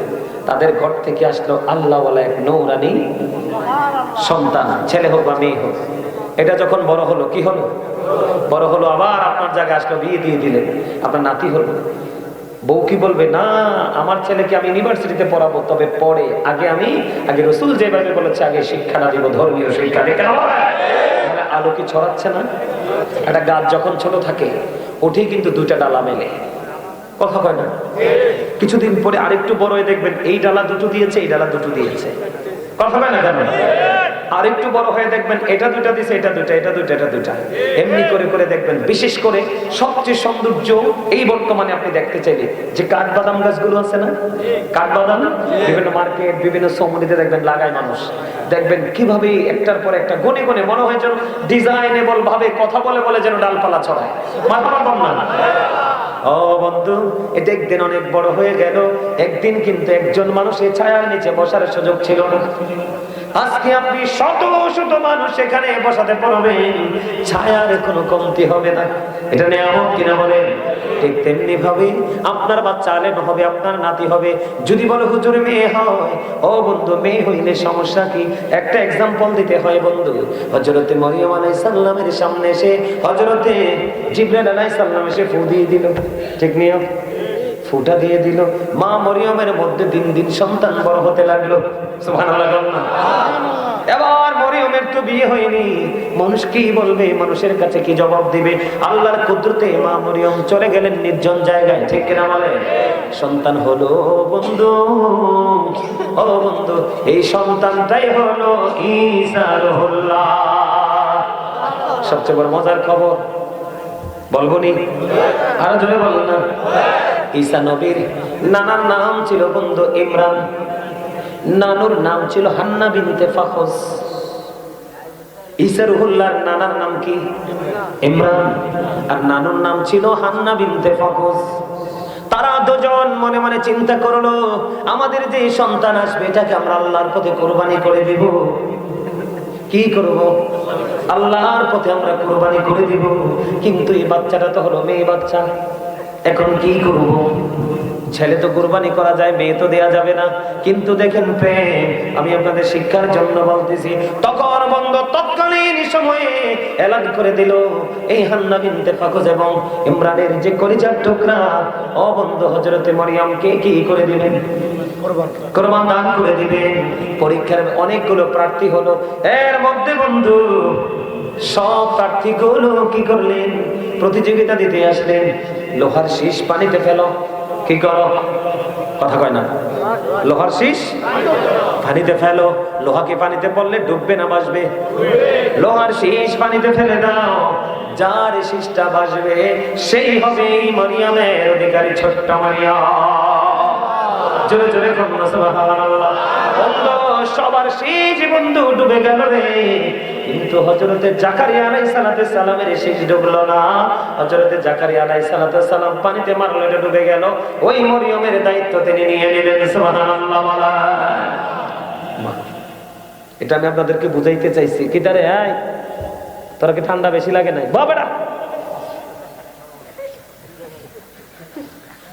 তাদের ঘর থেকে আসলো আল্লাহওয়ালা এক নূরানী সন্তান, ছেলে হোক বা মেয়ে হোক। এটা যখন বড় হলো, কি হলো? বড় হলো, আবার আপনার জায়গায় আসলো, বিয়ে দিয়ে দিলেন, আপনার নাতি হলো। বউ কি বলবে? না, আমার ছেলেকে আমি ইউনিভার্সিটিতে পড়াবো, তবে পরে আগে রাসূল যেভাবে বলেছে আগে শিক্ষাটা দিব, ধর্মীয় শিক্ষা। আলো কি ছড়াচ্ছে না? একটা গাছ যখন ছোট থাকে ওঠে কিন্তু দুইটা ডালা মেলে, কথা কয় না? কিছুদিন পরে আরেকটু বড় হয়ে দেখবেন এই ডালা দুটো দিয়েছে, এই ডালা দুটো দিয়েছে, কথা কয় না? কেন? আরেকটু বড় হয়ে দেখবেন এটা দুটা দিয়েছে, এটা দুটা, এটা দুটা, এটা দুটা, এমনি করে করে দেখবেন। বিশেষ করে সবচেয়ে সৌন্দর্য এই বর্তমানে আপনি দেখতে চাইলে যে কাঠবাদাম গাছগুলো আছে না, কাঠবাদাম বিভিন্ন মার্কেট, বিভিন্ন সমুদ্রে দেখবেন লাগায় মানুষ, দেখবেন কিভাবে একটার পর একটা গনে গনে, মনে হয় যেন ডিজাইনেবল ভাবে কথা বলে বলে যেন ডালপালা ছড়ায়। মাথা পারতাম না। ও বন্ধু, এটা একদিন অনেক বড় হয়ে গেল, একদিন কিন্তু একজন মানুষের ছায়ার নিচে বসার সুযোগ ছিল না। আজকে আপনি শত শত মানুষ এখানে বসাতে পারবেন, ছায়ার কোনো কমতি হবে না। এটা নিয়ামত কিনা বলেন? ঠিক তেমনি ভাবে আপনার বাচ্চা আলেম হবে, আপনার নাতি হবে। যদি বলো হুজুর মেয়ে হয়, ও বন্ধু মেয়ে হইলে সমস্যা কি? একটা এক্সাম্পল দিতে হয় বন্ধু। হযরতে মরিয়ম আলাইহিস সালামের সামনে এসে হযরতে জিবরাইল আলাইহিস সালাম এসে ফু দিয়ে দিল, ঠিক নিয়ম ফুটা দিয়ে দিল। মা মরিয়মের মধ্যে দিন দিন সন্তান বড় হতে লাগলো। সুবহানাল্লাহ। এবার মরিয়মের তো বিয়ে হয়নি, মানুষ কি বলবে, মানুষের কাছে কি জবাব দিবে? আল্লাহর কুদরতে মা মরিয়ম চলে গেলেন নির্জন জায়গায়, ঠিক কিনা বলে? সন্তান হলো বন্ধু, ও বন্ধু, এই সন্তানটাই হলো ঈসা রুহুল্লাহ। সবচেয়ে বড় মজার খবর বলবো নি? আরো জোরে বলুন না। ঈসা নবীর নানার নাম ছিল বন্ধু ইমরান, নানুর নাম ছিল হান্না বিনতে ফাখস। ঈসা রুহুল্লাহর নানার নাম কি? ইমরান, আর নানুর নাম ছিল হান্না বিনতে ফাখস। তারা দুজন মনে মনে চিন্তা করলো, আমাদের যে সন্তান আসবে এটাকে আমরা আল্লাহর পথে কুরবানি করে দিব। কি করব? আল্লাহর পথে আমরা কুরবানি করে দিব, কিন্তু এই বাচ্চাটা তো হলো মেয়ে বাচ্চা, এখন কি করব? ছেলে তো কুরবানি করা যায়, মেয়ে তো দেয়া যাবে না। কিন্তু দেখেন প্রেম, আমি আপনাদের শিক্ষার জন্য বলতেছি, তখন বন্ধ তৎকালীন সময়ে এলান করে দিল, এই হান্না বিনতে ফাখস এবং ইমরানের যে কলিজার টুকরা, ও বন্ধু হযরতে মরিয়মকে কি করে দিলেন? কুরবান দান করে দিবেন। পরীক্ষার অনেকগুলো প্রার্থী হলো, এর মধ্যে বন্ধু সব প্রার্থীগুলো কি করলেন? প্রতিযোগিতা দিতে আসলেন। লোহার শীষ পানিতে ফেলো, কি করো? কথা কয় না। লোহার শীষ পানিতে ফেলো। লোহাকে পানিতে পড়লে ডুববে না ভাসবে? লোহার শীষ পানিতে ফেলে দাও, যার শীষটা ভাসবে সেই হবে মরিয়মের অধিকারী, ছোট্ট মরিয়ম। জোরে জোরে করুন সুবহানাল্লাহ। সবার শীষ বন্ধু ডুবে গেল রে, কিন্তু হযরতে জাকারিয়া আলাইহিস সালামের শীষ ডুবলো না। হযরতে জাকারিয়া আলাইহিস সালাম পানিতে মারলো, এটা ডুবে গেল। ওই মরিয়মের দায়িত্ব তিনি নিয়ে নিলেন। সুবহানাল্লাহ। এটা আমি আপনাদেরকে বুঝাইতে চাইছি কি তারে? তোরা কি ঠান্ডা বেশি লাগে নাই বাবা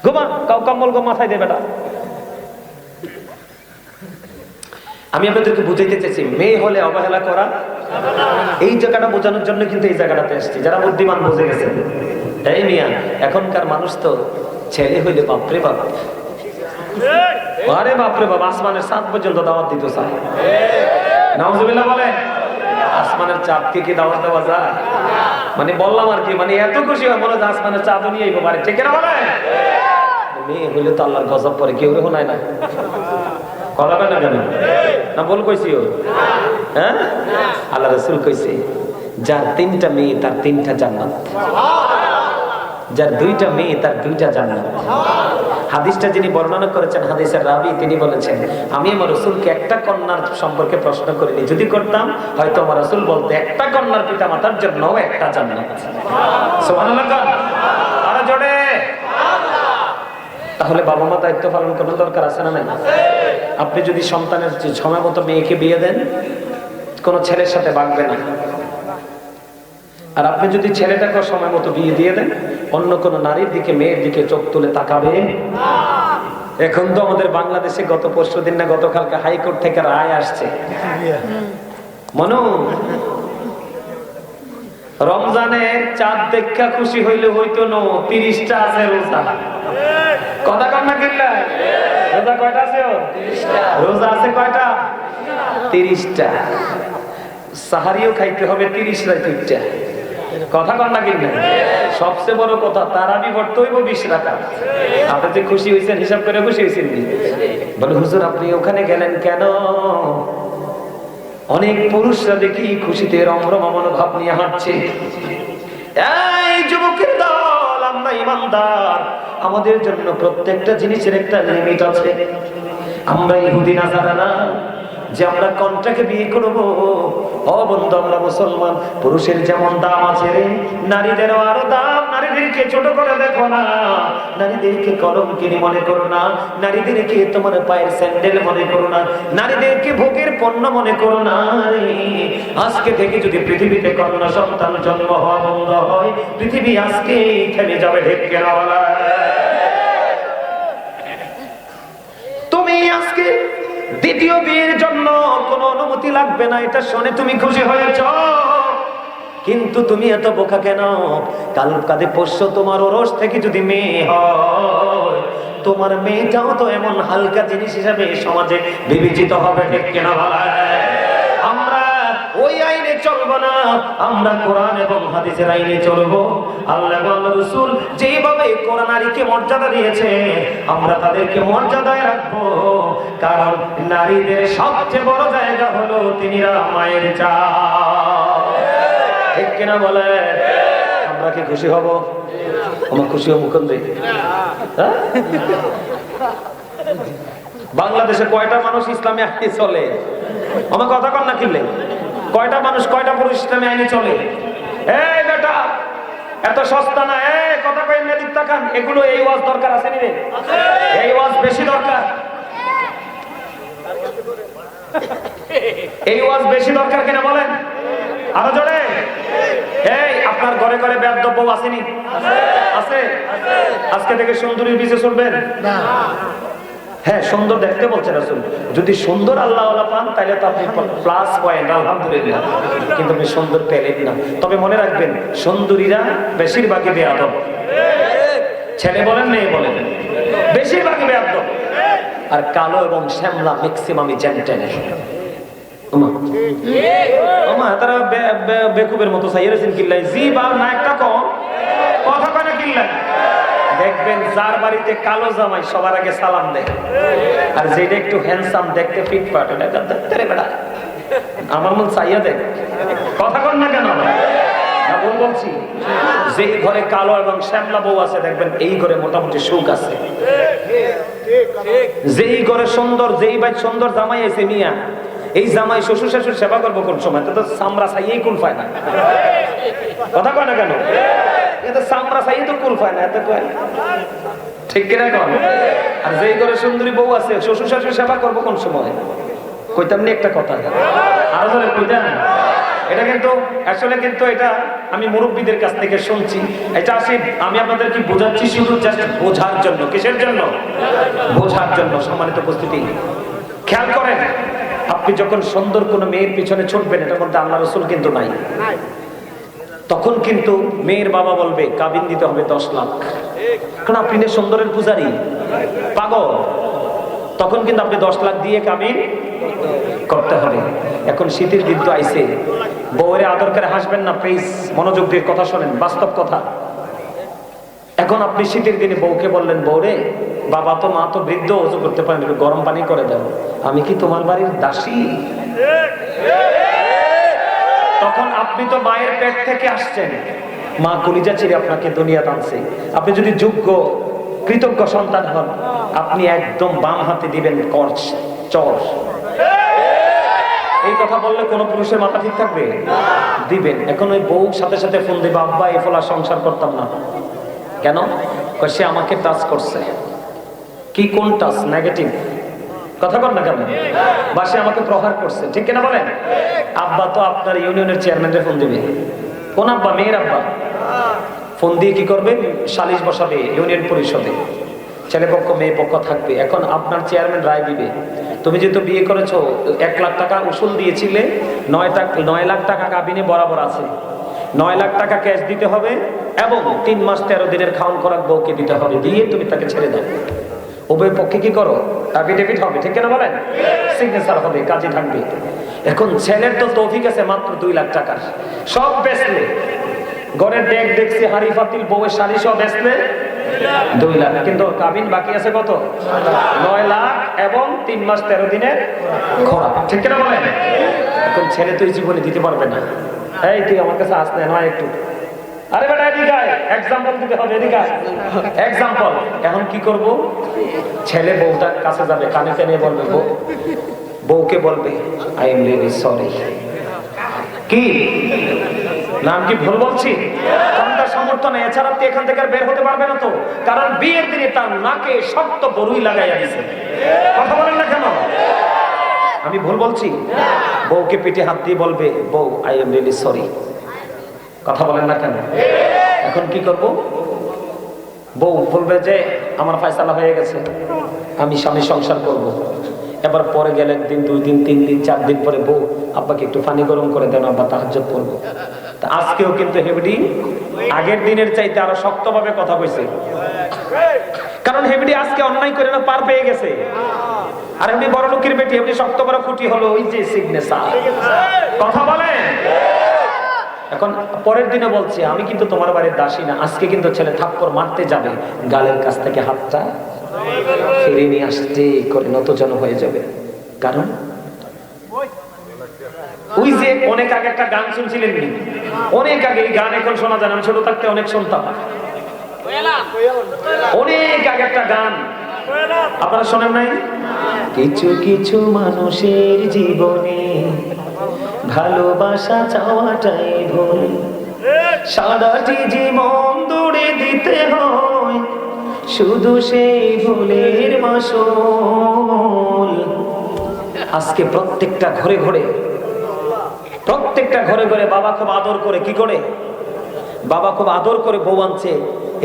ঘুমা, কম্বল মাথায় দে বেটা। আমি আপনাদেরকে বুঝাইতে চাইছি মেয়ে হলে অবহেলা করা, এই জায়গাটা বোঝানোর জন্য কিন্তু এই জায়গাটাতে এসেছি। যারা বুদ্ধিমান বুঝে গেছেন, এই মিয়া এখনকার মানুষ তো ছেলে হইলে বাপরে বাপ, আরে বাপরে বাপ, আসমানের চাঁদ পর্যন্ত দাওয়াত দিতে চায়। নাউজুবিল্লাহ বলে, আসমানের চাঁদকে কি দাওয়াত দেওয়া যায়? মানে বললাম আর কি, মানে এত খুশি হয় বলে আসমানের চাঁদও নিয়ে আইবো বাড়ি, ঠিক না বলে? মেয়ে হইলে তো আল্লাহর গজব পরে, কেউ শোনায় না। কথা কয় না কেন? না বল কইছি ও? হ্যাঁ, আল্লাহ রাসূল কইছে যার 3টা মেয়ে তার 3টা জান্নাত, যার 2টা মেয়ে তার 2টা জান্নাত। হাদিসটা যিনি বর্ণনা করেছেন, হাদিসের রাবী, তিনি বলেছেন আমি আমার রাসূলকে একটা কন্যার সম্পর্কে প্রশ্ন করিনি, যদি করতাম হয়তো আমার রাসূল বলতে একটা কন্যার পিতামাতার জন্য একটা জান্নাত। সুবহানাল্লাহ। আরে জোরে। তাহলে বাবা মা দায়িত্ব পালন করার দরকার আছে না নাই? আপনি যদি সন্তানের সময় মতো মেয়েকে বিয়ে দেন, কোনো ছেলের সাথে বাঁধবে না। আর আপনি যদি ছেলেটাকে সময় মতো বিয়ে দিয়ে দেন, অন্য কোনো নারীর দিকে মেয়ের দিকে চোখ তুলে তাকাবে। এখন তো আমাদের বাংলাদেশে গত পরশুদিন না গতকালকে হাইকোর্ট থেকে রায় আসছে, মনো রমজানের চাঁদ দেখা খুশি হইলে হইতো না 30টা আছে রোজা। কথা কম না কিনলা? রোজা কয়টা আছে? 30টা। রোজা আছে কয়টা? 30টা। সাহারিও খাইতে হবে 30 রাকাত। কথা কম না কিনলা? সবচেয়ে বড় কথা, তারাবি পড়তে হইব 20 রাকাত। আপনি যে খুশি হইছেন, হিসাব করে খুশি হইছেন নি? বলে হুজুর আপনি ওখানে গেলেন কেন? অনেক পুরুষরা দেখি খুশিতে রমরমা মনোভাব নিয়ে হাঁটছে। এই যুবকের দল, আমরা ইমানদার, আমাদের জন্য প্রত্যেকটা জিনিসের একটা লিমিট আছে। আমরা ইহুদি নাসারা না যে আমরা কোনটাকে বিয়ে করবো। ও বন্ধু, আমরা মুসলমান, পুরুষের যেমন দাম আছে রে, নারীদেরও আরো দাম। নারীদেরকে ছোট করে দেখো না, নারীদেরকে কলঙ্কিনী মনে করো না, নারীদেরকে তোমার পায়ের স্যান্ডেল মনে করো না, নারীদেরকে ভোগের পণ্য মনে করো না। আজকে থেকে যদি পৃথিবীতে কন্যা সন্তান জন্ম হওয়া বন্ধ হয়, পৃথিবী আজকেই থেমে যাবে। ঢেকে না বলা, তুমি আজকে দ্বিতীয় বিয়ের জন্য কোনো অনুমতি লাগবে না, এটা শুনে তুমি খুশি হয়েছ। কিন্তু তুমি এত বোকা কেন? কাল কাঁধে পোষ্য তোমার ওরস থেকে যদি মেয়ে হয়, তোমার মেয়েটাও তো এমন হালকা জিনিস হিসাবে সমাজে বিবেচিত হবে। ঠিক কিনা বলা? আমরা ওই আইনে চলবো না, আমরা কোরআন এবং হাদিসের আইনে চলবো। আল্লাহ এবং রাসূল যেভাবে কোরআন নারীকে মর্যাদা দিয়েছে, আমরা তাদেরকে মর্যাদায় রাখবো। কারণ নারীদের সবচেয়ে বড় জায়গা হলো তিনিরা মায়ের চাল। ঠিক কিনা বলে? আমরা কি খুশি হব? আমার খুশি হব কোন দিকে? বাংলাদেশে কয়টা মানুষ ইসলামী আইনে চলে? আমার কথা কন না কিনলে, কয়টা মানুষ, কয়টা পুরুষ ইসলামী আইনে চলে? এই বেটা, এত সস্তা না। এই কথা কই না, দিক তাকান। এগুলো এই ওয়াজ দরকার আছে নি রে? এই ওয়াজ বেশি দরকার, এই ওয়াজ বেশি দরকার কিনা বলেন? আরো জোরে। এই আপনার ঘরে ঘরে বেয়াদব আসেনি? আছে। আজকে থেকে সুন্দরীর পিছে চলবেন না। হ্যাঁ, সুন্দর দেখতে বলছেন রাসূল। যদি সুন্দর আল্লাহওয়ালা পান তাহলে তো আপনি প্লাস পয়েন্ট, আলহামদুলিল্লাহ। কিন্তু আপনি সুন্দর পেলেন না। তবে মনে রাখবেন, সুন্দরীরা বেশিরভাগই বেয়াদব। ছেলে বলেন মেয়ে বলেন, বেশিরভাগই বেয়াদব। আর কালো এবং শ্যামলা ম্যাক্সিমামই জেন্টেল। তারা বেকুবের মতো চাইয়েছেন কিল্লাই, জি বা না একটা কম কথা কয় না কিল্লাই। দেখবেন যার বাড়িতে কালো জামাই সবার আগে সালাম দেয়, আর যেটা একটু হ্যান্ডসাম দেখতে ফিটফাট, এটা দেখতে রে বেটা, আমার মন চাইয়া দেখ। কথা কন না কেন? ভুল বলছি? যেই ঘরে কালো এবং শ্যামলা বউ আছে, দেখবেন এই ঘরে মোটামুটি সুখ আছে। যেই ঘরে সুন্দর, যেই ভাই সুন্দর জামাই আছে মিয়া, এই জামাই শ্বশুর শাশুর সেবা করবো কোন সময়? তো চামড়া চাইয়েই কুল পায় না। কথা কয় না কেন? এটা চামড়া চাইয়ে তো কুল পায় না, এত কয় ঠিক কিনা কন? আর যেই ঘরে সুন্দরী বউ আছে, শ্বশুর শাশুর সেবা করবো কোন সময়? কইতাম নি একটা কথা, আরো ধরে কইতাম। এটা কিন্তু আসলে কিন্তু এটা আমি মুরব্বীদের কাছ থেকে শুনছি। এটা আসলে আমি আপনাদের কি বোঝাচ্ছি শুধু জাস্ট বোঝার জন্য। কিসের জন্য? বোঝার জন্য। সম্মানিত উপস্থিতি, খেয়াল করেন, আপনি যখন সুন্দর কোনো মেয়ের পিছনে ছুটবেন, এটার মধ্যে আল্লাহ রাসূল কিন্তু নাই, তখন কিন্তু মেয়ের বাবা বলবে কাবিন দিতে হবে 10 লাখ, কারণ আপনি না সুন্দরের পূজারি, পাগল। তখন কিন্তু আপনি 10 লাখ দিয়ে কাবিন করতে হবে। এখন শীতের দিন তো আইছে, বউরে আদর করে হাসবেন না প্লিজ, মনোযোগ দিয়ে কথা শোনেন, বাস্তব কথা। এখন আপনি শীতের দিনে বউকে বললেন, বউরে বাবা তো মা তো বৃদ্ধ, ওযু করতে পারেন, একটু গরম পানি করে দাও, আমি কি তোমার বাড়ির দাসী? তখন আপনি তো মায়ের পেট থেকে আসছেন, মা কলিজা চিরে আপনাকে দুনিয়াতে আনছে। আপনি যদি যোগ্য কৃতজ্ঞ সন্তান হন, আপনি একদম বাম হাতে দিবেন কর্চ চর। এই কথা বললে কোন পুরুষের মাথা ঠিক থাকবে? দিবেন। এখন ওই বউ সাথে সাথে ফোন দিবে, আব্বা এই ফলা সংসার করতাম না। কেন? সে আমাকে টাচ করছে। কি কোন টাচ? নেগেটিভ কথা বল না কেন? বা সে আমাকে প্রহার করছে, ঠিক কিনা বলেন? আব্বা তো আপনার ইউনিয়নের চেয়ারম্যানের ফোন দিবে। কোন আব্বা? মেয়ের আব্বা। ফোন দিয়ে কি করবে? সালিশ বসাবে ইউনিয়ন পরিষদে, ছেলে পক্ষ মেয়ে পক্ষ থাকবে। এখন আপনার চেয়ারম্যান রায় দিবে, তুমি যেহেতু বিয়ে করেছো 1 লাখ টাকা উসুল দিয়েছিলে, 9 লাখ টাকা কাবিনে বরাবর আছে, 9 লাখ টাকা ক্যাশ দিতে হবে এবং 3 মাস 13 দিনের খাওন খোরাক বউকে দিতে হবে, দিয়ে তুমি তাকে ছেড়ে দাও। উভয় পক্ষে কি করো? এফিডেভিট হবে, ঠিক কিনা বলেন? সিগনেচার হবে, কাজে থাকবে। এখন ছেলের তো তৌফিক আছে মাত্র 2 লাখ টাকা, সব বেচলে, ঘরের ডেক দেখছি হাড়ি ফাতিল বউয়ের শাড়ি সব বেচলে 2 লাখ, কিন্তু কাবিন বাকি আছে কত? 9 লাখ এবং 3 মাস 13 দিনের খোরাক, ঠিক কিনা বলেন? এখন ছেলে তো এই জীবনে দিতে পারবে না। এই তুই আমার কাছে আসতে নয় একটু, আরে বেটা এদিকে আয়, এক্সাম্পল দিতে হবে, এদিকে আয়, এক্সাম্পল। এখন কি করব? ছেলে বউটার কাছে যাবে, কানে কানে বলবে, বউকে বলবে আই এম রিয়েলি সরি। কি নাম কি ভুল বলছি? কোনটা সমর্থন? এছাড়া তো এখান থেকে বের হতে পারবে না তো, কারণ বিয়ের দিনে তার নাকে শক্ত বরুই লাগাইয়া দিয়েছে। কথা বলেন না কেন? আমি ভুল বলছি? বউকে পিঠে হাত দিয়ে বলবে, বউ আই এম রিয়েলি সরি। কথা বলেন না কেন? এখন কি করব? বউ বলবে যে আমার ফয়সালা হয়ে গেছে, আমি স্বামী সংসার করব। এবার পরে গেলে 1 দিন 2 দিন 3 দিন 4 দিন পরে বউ আব্বাকে একটু পানি গরম করে দেন, আব্বা তাহাজ্জুদ পড়বো। তা আজকেও কিন্তু হেবডি আগের দিনের চাইতে আরো শক্তভাবে কথা কইছে, কারণ হেবডি আজকে অন্যায় করে না পার পেয়ে গেছে। আর এমনি বড় লোকের বেটি এমনি শক্ত করে খুঁটি হলো ওই যে সিগনেচার। কথা বলেন। এখন পরের দিনে বলছে আমি কিন্তু তোমার বাড়ির দাসী না। আজকে কিন্তু ছেলে থাপ্পড় মারতে যাবে, গালের কাছ থেকে হাতটা ফিরে নিয়ে আসতে করে নতজন হয়ে যাবে। কারণ ওই যে অনেক আগে একটা গান শুনছিলেন, অনেক আগে, এই গান এখন শোনা যায় না, আমি ছোট থাকতে অনেক শুনতাম। অনেক আগে একটা গান আপনারা শোনেন নাই? কিছু কিছু মানুষের জীবনে ভালোবাসা চাওয়াটাই ভুল, সারাটি জীবন দৌড়ে দিতে হয় শুধু সেই ভুলের মাসুল। আজকে প্রত্যেকটা ঘরে ঘরে বাবা খুব আদর করে, কি করে? বাবা খুব আদর করে বউ আনছে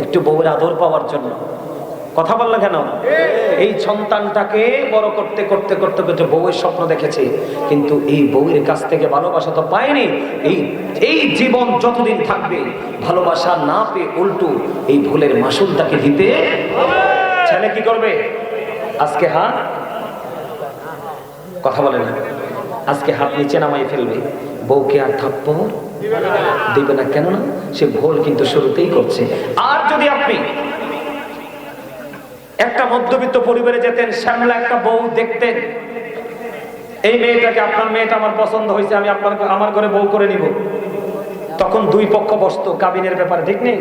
একটু বউয়ের আদর পাওয়ার জন্য। কথা বললো কেন? এই সন্তানটাকে বড় করতে করতে করতে করতে বউয়ের স্বপ্ন দেখেছে, কিন্তু এই বউয়ের কাছ থেকে ভালোবাসা তো পায়নি। এই জীবন যতদিন থাকবে ভালোবাসা না পেয়ে উল্টো এই ভুলের মাসুল তাকে দিতে। ছেলে কি করবে? আজকে হাত, কথা বলে না, আজকে হাত নিচে নামাই ফেলবে, বউকে আর থাপ্পড় দিবে না। কেননা সে ভুল কিন্তু শুরুতেই করছে। আর যদি আপনি একটা মধ্যবিত্ত পরিবারে যেতেন, শ্যামলা একটা বউ দেখতেন, এই মেয়েটাকে, আপনার মেয়েটা আমার পছন্দ হয়েছে, আমি আমার ঘরে বউ করে নিব, তখন 2 পক্ষ বসতো কাবিনের ব্যাপারে, ঠিক নেই?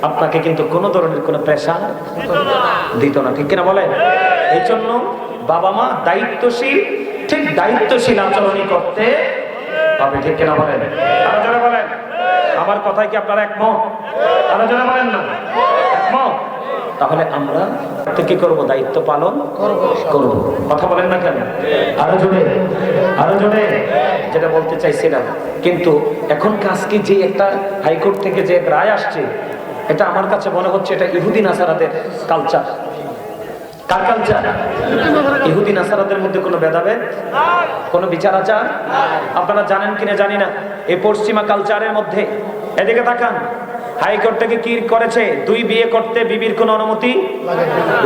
আপনাকে কিন্তু কোনো ধরনের কোনো প্রেশার দিত না, ঠিক কিনা বলেন? এই জন্য বাবা মা দায়িত্বশীল, ঠিক দায়িত্বশীল আচরণই করতে হবে, ঠিক কিনা বলেন? আরো যারা বলেন, আমার কথায় কি আপনারা একমত? আরো যারা বলেন না একমত? তাহলে আমরা কি করব? দায়িত্ব পালন করব। কথা বলেন না কেন? আরো জোরে যেটা বলতে চাইছিলাম। কিন্তু এখন আজকে যে একটা হাইকোর্ট থেকে যে রায় আসছে, এটা আমার কাছে মনে হচ্ছে এটা ইহুদি নাসারাদের কালচার। কার কালচার? ইহুদি নাসারাদের মধ্যে কোনো ভেদাভেদ, কোনো বিচার আচার আপনারা জানেন কিনা জানি না। এই পশ্চিমা কালচারের মধ্যে এদিকে তাকান, হাইকোর্ট থেকে কি করেছে? 2 বিয়ে করতে বিবির কোনো অনুমতি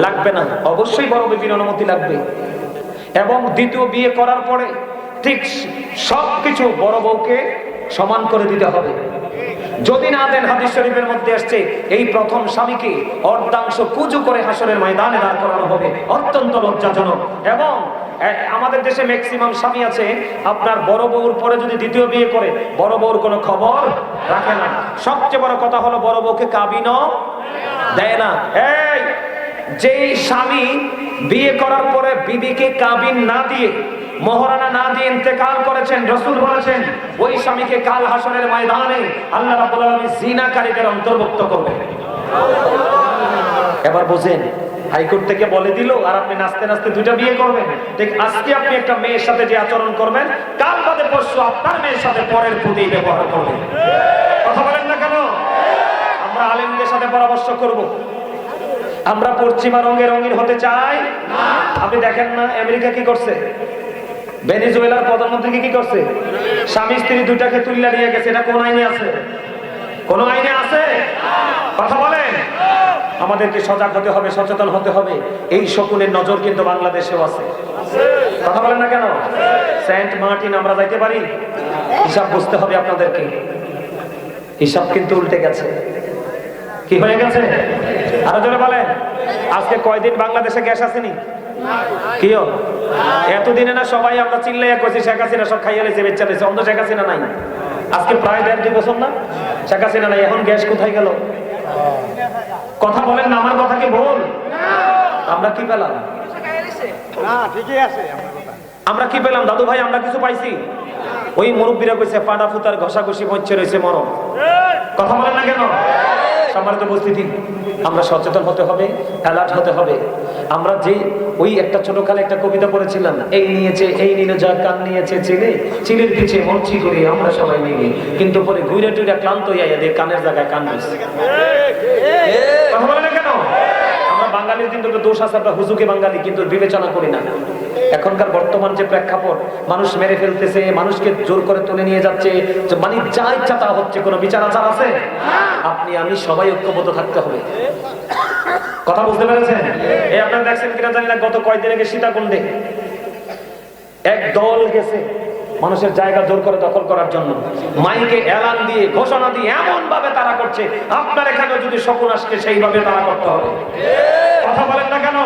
লাগবে না, অবশ্যই বড় বিবির অনুমতি লাগবে। এবং দ্বিতীয় বিয়ে করার পরে ঠিক সবকিছু বড় বউকে সমান করে দিতে হবে। যদি না দেন, হাদিস শরীফের মধ্যে আসছে এই প্রথম স্বামীকে অর্ধাংশ কুজু করে হাসরের ময়দানে দাঁড় করানো হবে। অত্যন্ত লজ্জাজনক। এবং আমাদের দেশে ম্যাক্সিমাম স্বামী আছে আপনার বড় বউর পরে যদি দ্বিতীয় বিয়ে করে, বড় বউর কোনো খবর রাখে না। সবচেয়ে বড় কথা হলো বড় বউকে কাবিনও দেয় না। এই যেই স্বামী বিয়ে করার পরে বিবিকে কাবিন না দিয়ে, মহারানা না দিয়ে ইন্তেকাল করেছেন, রাসূল বলেছেন ওই স্বামীকে কাল হাসরের ময়দানে আল্লাহ রাব্বুল আলামিন জিনাকারীদের অন্তর্ভুক্ত করবেন। এবার বুঝেন, হাইকোর্ট থেকে বলে দিল আর আপনি নাচতে নাচতে 2টা বিয়ে করবেন। ঠিক আজকে আপনি একটা মেয়ের সাথে যে আচরণ করবেন, কাল বাদে পরশু আপনার মেয়ের সাথে পরের প্রতি ব্যবহার করবেন। কথা বলেন না কেন? আমরা আলেমদের সাথে পরামর্শ করব। আমরা পশ্চিমা রঙে রঙিন হতে চাই না। আপনি দেখেন না আমেরিকা কি করছে? ভেনেজুয়েলার প্রধানমন্ত্রী কি করছে? স্বামী স্ত্রী 2টাকে তুলে নিয়ে গেছে। এটা কোন আইনে আছে? কোন আইনে আছে? কথা বলেন। আমাদেরকে সজাগ হতে হবে, সচেতন হতে হবে। এই শকুনের নজর কিন্তু বাংলাদেশেও আছে। কথা বলেন না কেন? সেন্ট মার্টিন আমরা যাইতে পারি? হিসাব বুঝতে হবে আপনাদেরকে। হিসাব কিন্তু উল্টে গেছে। কি হয়ে গেছে? আরো জোরে বলেন। আজকে কয়দিন বাংলাদেশে গ্যাস আসেনি? কিও এতদিনে না সবাই আমরা চিল্লাইয়া কইছি শেখ হাসিনা সব খাইয়া লেছে, বেচা লেছে। অন্য শেখ হাসিনা নাই। আজকে প্রায় 1.5-2 বছর না শেখ হাসিনা নাই। এখন গ্যাস কোথায় গেল? কথা বলেন না, আমার কথা কি ভুল? আমরা কি পেলাম? আমরা কি পেলাম দাদু ভাই? আমরা কিছু পাইছি? ওই মুরব্বীরা কইছে পাড়া ফুতার ঘষাঘষি মচ্ছে রয়েছে মরণ। কথা বলেন না কেন? সম্মানিত উপস্থিতি, আমরা সচেতন হতে হবে, অ্যালার্ট হতে হবে। আমরা যে ওই একটা ছোটকালে একটা কবিতা পড়েছিলাম, এই নিয়েছে এই নিল যা কান নিয়েছে চিলে, চিলের পিছে মরচি করি আমরা সবাই নিয়ে, কিন্তু পরে ঘুরে টুইরা ক্লান্ত হইয়া এদের কানের জায়গায় কান দিচ্ছে। কথা বলে না কেন? আমরা বাঙালির কিন্তু দোষ আছে, আমরা হুজুকে বাঙালি কিন্তু বিবেচনা করি না। এখনকার বর্তমান যে প্রেক্ষাপট, মানুষ মেরে ফেলতেছে, মানুষকে জোর করে তুলে নিয়ে যাচ্ছে, মানে যা ইচ্ছা তা হচ্ছে, কোনো বিচার আচার আছে? আপনি আমি সবাই ঐক্যবদ্ধ থাকতে হবে। কথা বুঝতে পেরেছেন? এই আপনারা দেখছেন কিনা জানি না, গত কয়েকদিন আগে সীতাকুণ্ডে এক দল গেছে মানুষের জায়গা জোর করে দখল করার জন্য। মাইকে এলান দিয়ে ঘোষণা দিয়ে এমন ভাবে তারা করছে, আপনার এখানে যদি শকুন আসছে সেইভাবে তারা করতে হবে। কথা বলেন না কেন?